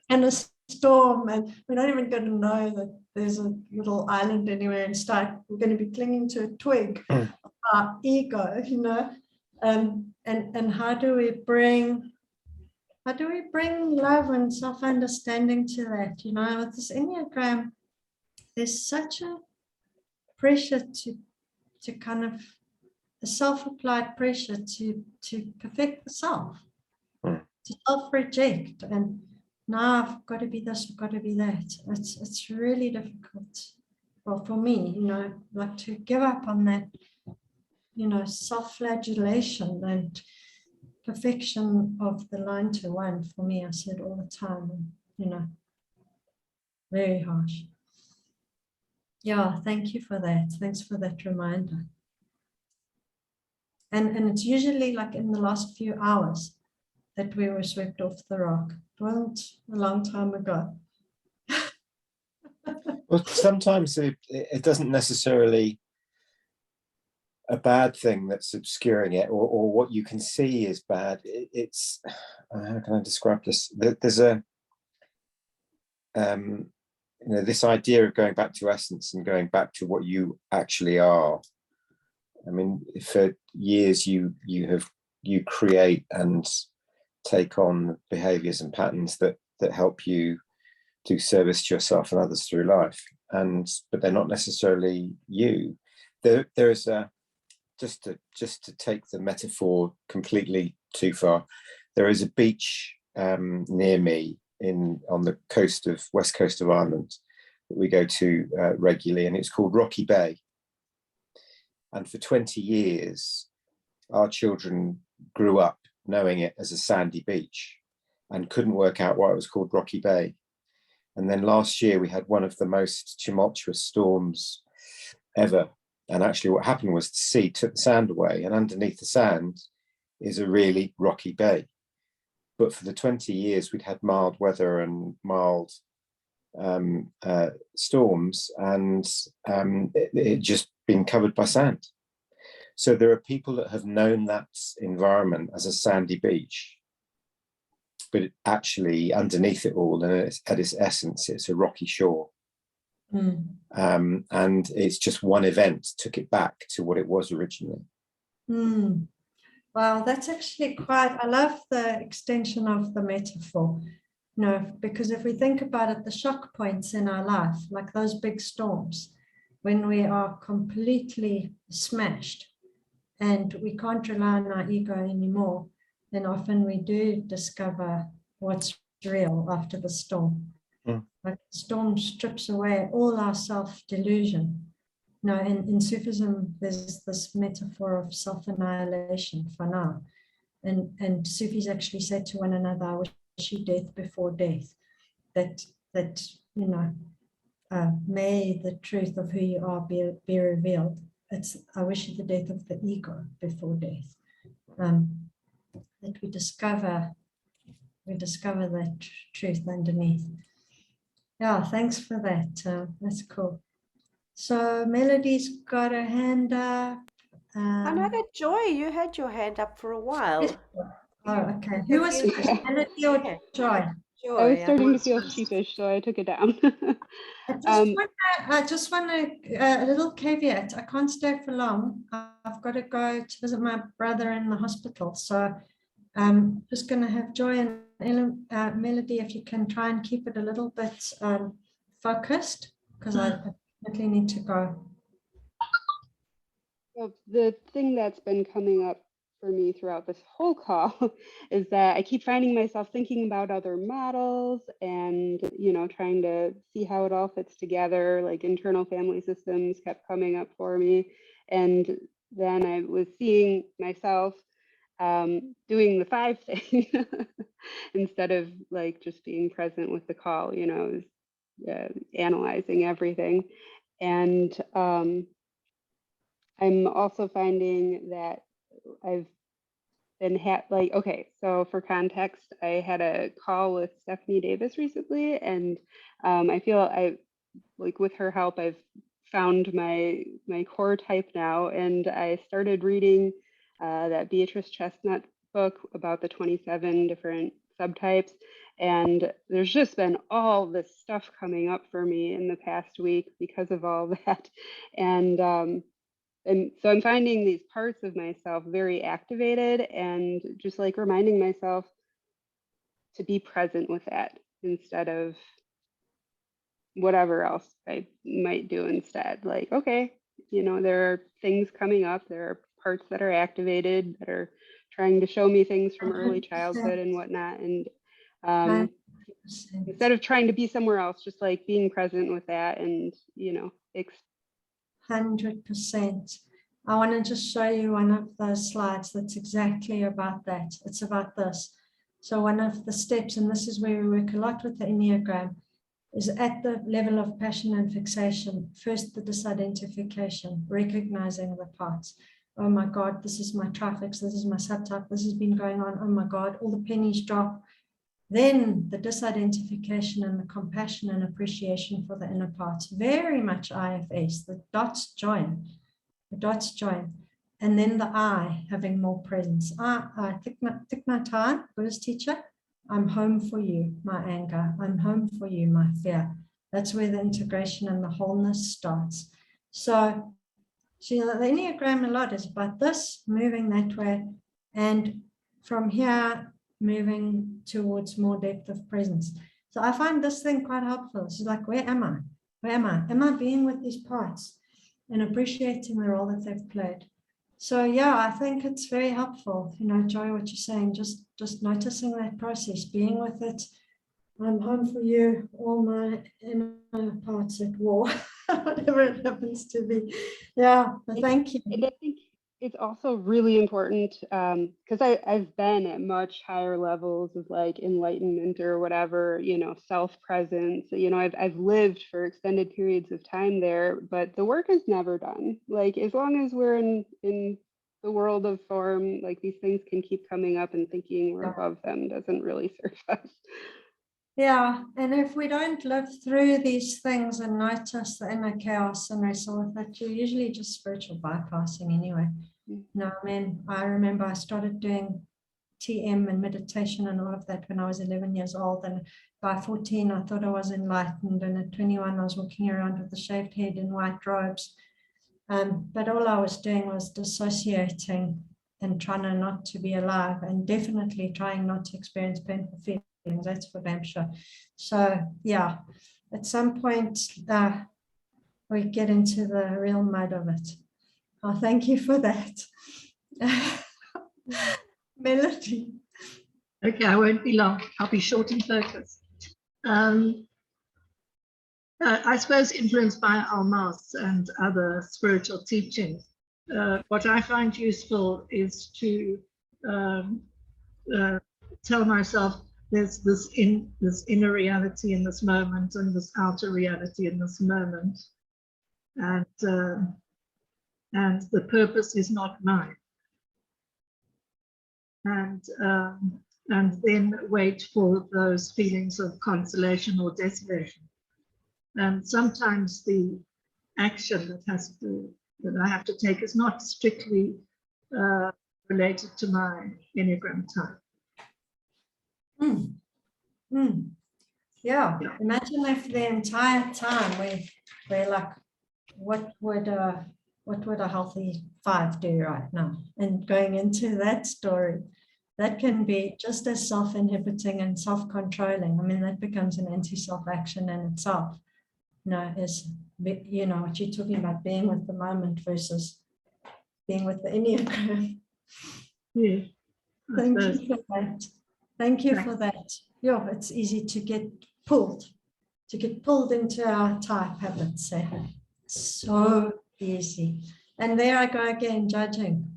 and a storm, and we're not even going to know that there's a little island anywhere and we're going to be clinging to a twig of our ego, and how do we bring love and self-understanding to that? With this Enneagram, there's such a pressure to kind of a self-applied pressure to perfect the self, to self-reject, and now I've got to be this, I've got to be that. It's really difficult, well, for me, like to give up on that, self-flagellation and perfection of the line to one. For me, I said all the time, very harsh. Yeah, thank you for that. Thanks for that reminder. And it's usually like in the last few hours that we were swept off the rock. It wasn't a long time ago. Well, sometimes it doesn't necessarily a bad thing that's obscuring it, or what you can see is bad. It's how can I describe this? There's a this idea of going back to essence and going back to what you actually are. I mean, for years you create and take on behaviors and patterns that help you do service to yourself and others through life, but they're not necessarily you. There's a just to take the metaphor completely too far, there is a beach near me on the west coast of Ireland that we go to regularly, and it's called Rocky Bay. And for 20 years, our children grew up knowing it as a sandy beach and couldn't work out why it was called Rocky Bay. And then last year we had one of the most tumultuous storms ever. And actually what happened was the sea took the sand away, and underneath the sand is a really rocky bay. But for the 20 years we'd had mild weather and mild storms, and it just been covered by sand. So there are people that have known that environment as a sandy beach, but actually underneath it all, and at its essence, it's a rocky shore. And it's just one event took it back to what it was originally. Wow, that's actually I love the extension of the metaphor. Because if we think about it, the shock points in our life, like those big storms, when we are completely smashed and we can't rely on our ego anymore, then often we do discover what's real after the storm. Like the storm strips away all our self-delusion. In Sufism, there's this metaphor of self-annihilation for now. And Sufis actually say to one another, I wish you death before death. That may the truth of who you are be revealed. I wish you the death of the ego before death. That we discover that truth underneath. Yeah, thanks for that. That's cool. So Melody's got her hand up. I know that Joy, you had your hand up for a while. Oh, okay. Who was first, Melody or Joy? Joy. I was starting to feel sheepish, so I took it down. I just want a little caveat. I can't stay for long. I've got to go to visit my brother in the hospital. So I'm just going to have Joy and Melody, if you can try and keep it a little bit focused, because I definitely need to go. Well, the thing that's been coming up for me throughout this whole call is that I keep finding myself thinking about other models and, trying to see how it all fits together. Like internal family systems kept coming up for me. And then I was seeing myself doing the 5 thing instead of like just being present with the call, analyzing everything. And I'm also finding that I've been so for context, I had a call with Stephanie Davis recently, and I feel with her help, I've found my core type now, and I started reading that Beatrice Chestnut book about the 27 different subtypes, and there's just been all this stuff coming up for me in the past week because of all that, and so I'm finding these parts of myself very activated, and just like reminding myself to be present with that instead of whatever else I might do instead. Like, okay, there are things coming up, there are parts that are activated that are trying to show me things from early childhood and whatnot. And instead of trying to be somewhere else, just like being present with that and, 100%. I want to just show you one of those slides that's exactly about that. It's about this. So one of the steps, and this is where we work a lot with the Enneagram, is at the level of passion and fixation. First, the disidentification, recognizing the parts. Oh my God, this is my trifix, this is my subtype, this has been going on. Oh my God, all the pennies drop. Then the disidentification and the compassion and appreciation for the inner parts, very much IFS, the dots join, And then the I, having more presence. Thich Nhat Hanh, Buddhist teacher, I'm home for you, my anger. I'm home for you, my fear. That's where the integration and the wholeness starts. So, the Enneagram a lot is about this, moving that way, and from here, moving towards more depth of presence. So I find this thing quite helpful. It's like, where am I? Where am I? Am I being with these parts and appreciating the role that they've played? So yeah, I think it's very helpful, Joy, what you're saying, just noticing that process, being with it. I'm home for you, all my inner parts at war, whatever it happens to be. Yeah, thank you. And I think it's also really important because I've been at much higher levels of like enlightenment or whatever, self-presence. I've lived for extended periods of time there, but the work is never done. Like as long as we're in the world of form, like these things can keep coming up, and thinking we're above them doesn't really serve us. Yeah, and if we don't live through these things and notice the inner chaos and wrestle with it, you're usually just spiritual bypassing anyway. I remember I started doing TM and meditation and all of that when I was 11 years old, and by 14 I thought I was enlightened, and at 21 I was walking around with a shaved head in white robes, but all I was doing was dissociating and trying not to be alive, and definitely trying not to experience painful feelings. That's for damn sure. So yeah, at some point we get into the real mud of it. Oh, thank you for that. Melody. Okay, I won't be long. I'll be short and focused. I suppose influenced by our mass and other spiritual teachings, what I find useful is to tell myself there's this inner reality in this moment and this outer reality in this moment, and the purpose is not mine. And then wait for those feelings of consolation or desolation. And sometimes the action that I have to take is not strictly related to my Enneagram type. Yeah, imagine if the entire time we're like, what would a healthy 5 do right now? And going into that story, that can be just as self-inhibiting and self-controlling. I mean, that becomes an anti-self action in itself. Is what you're talking about, being with the moment versus being with the Enneagram. Yeah, Thank you for that. Thank you for that. Yeah, it's easy to get pulled into our type habits. So easy. And there I go again, judging.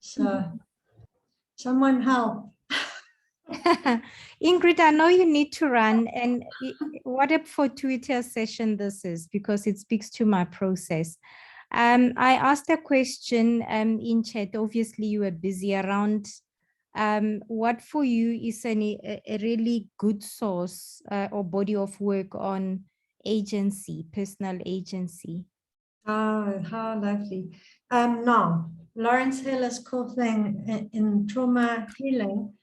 So someone help. Ingrid, I know you need to run, and what a fortuitous session this is, because it speaks to my process. I asked a question in chat. Obviously you were busy around what for you is a really good source or body of work on agency, personal agency. Oh, how lovely. Now, Lawrence Hiller's cool thing in trauma healing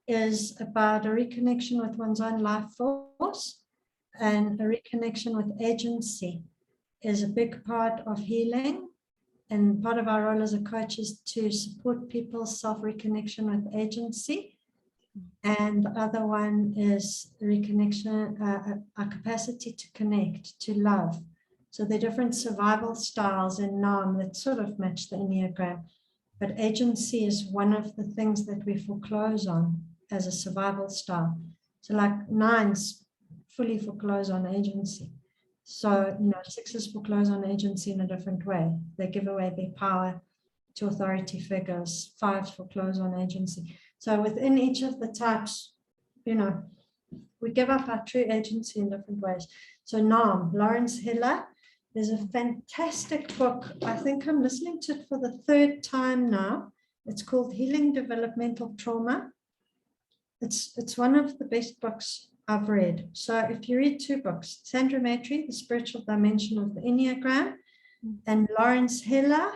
is about a reconnection with one's own life force, and a reconnection with agency is a big part of healing. And part of our role as a coach is to support people's self-reconnection with agency. And the other one is reconnection, our capacity to connect, to love. So there are different survival styles in NARM that sort of match the Enneagram. But agency is one of the things that we foreclose on as a survival style. So like 9s fully foreclose on agency. So, 6s foreclose on agency in a different way. They give away their power to authority figures. 5s foreclose on agency. So within each of the types, we give up our true agency in different ways. So NARM, Lawrence Hiller, there's a fantastic book. I think I'm listening to it for the 3rd time now. It's called Healing Developmental Trauma. It's one of the best books I've read. So if you read 2 books, Sandra Matry, The Spiritual Dimension of the Enneagram, and Lawrence Hiller,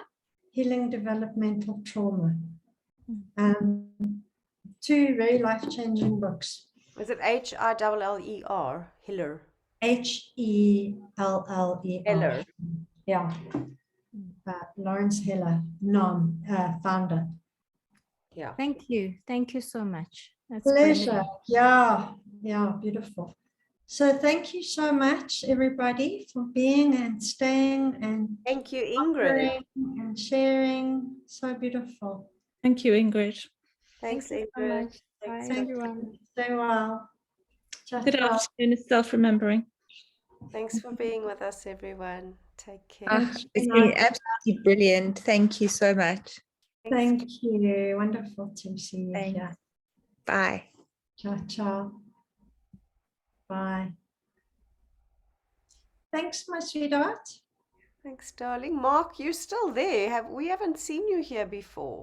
Healing Developmental Trauma. 2 very life-changing books. Was it H-I-L-L-E-R? Hiller. H-E-L-L-E-R. Hiller. Yeah. Lawrence Hiller, NARM, founder. Yeah. Thank you so much. That's Pleasure. brilliant. Yeah, beautiful. So thank you so much, everybody, for being and staying and Thank you, Ingrid. and sharing. So beautiful. Thank you, Ingrid. Thanks, Thank you so Ingrid. much. Thanks, Bye, Thank everyone. you. Stay well. Ciao, Good ciao. afternoon, is self-remembering. Thanks for being with us, everyone. Take care. Thank It's you. been absolutely brilliant. Thank you so much. Thank you. Wonderful to see you Thanks. here. Bye. Ciao, ciao. Bye. Thanks, my sweetheart. Thanks, darling. Mark, you're still there. We haven't seen you here before.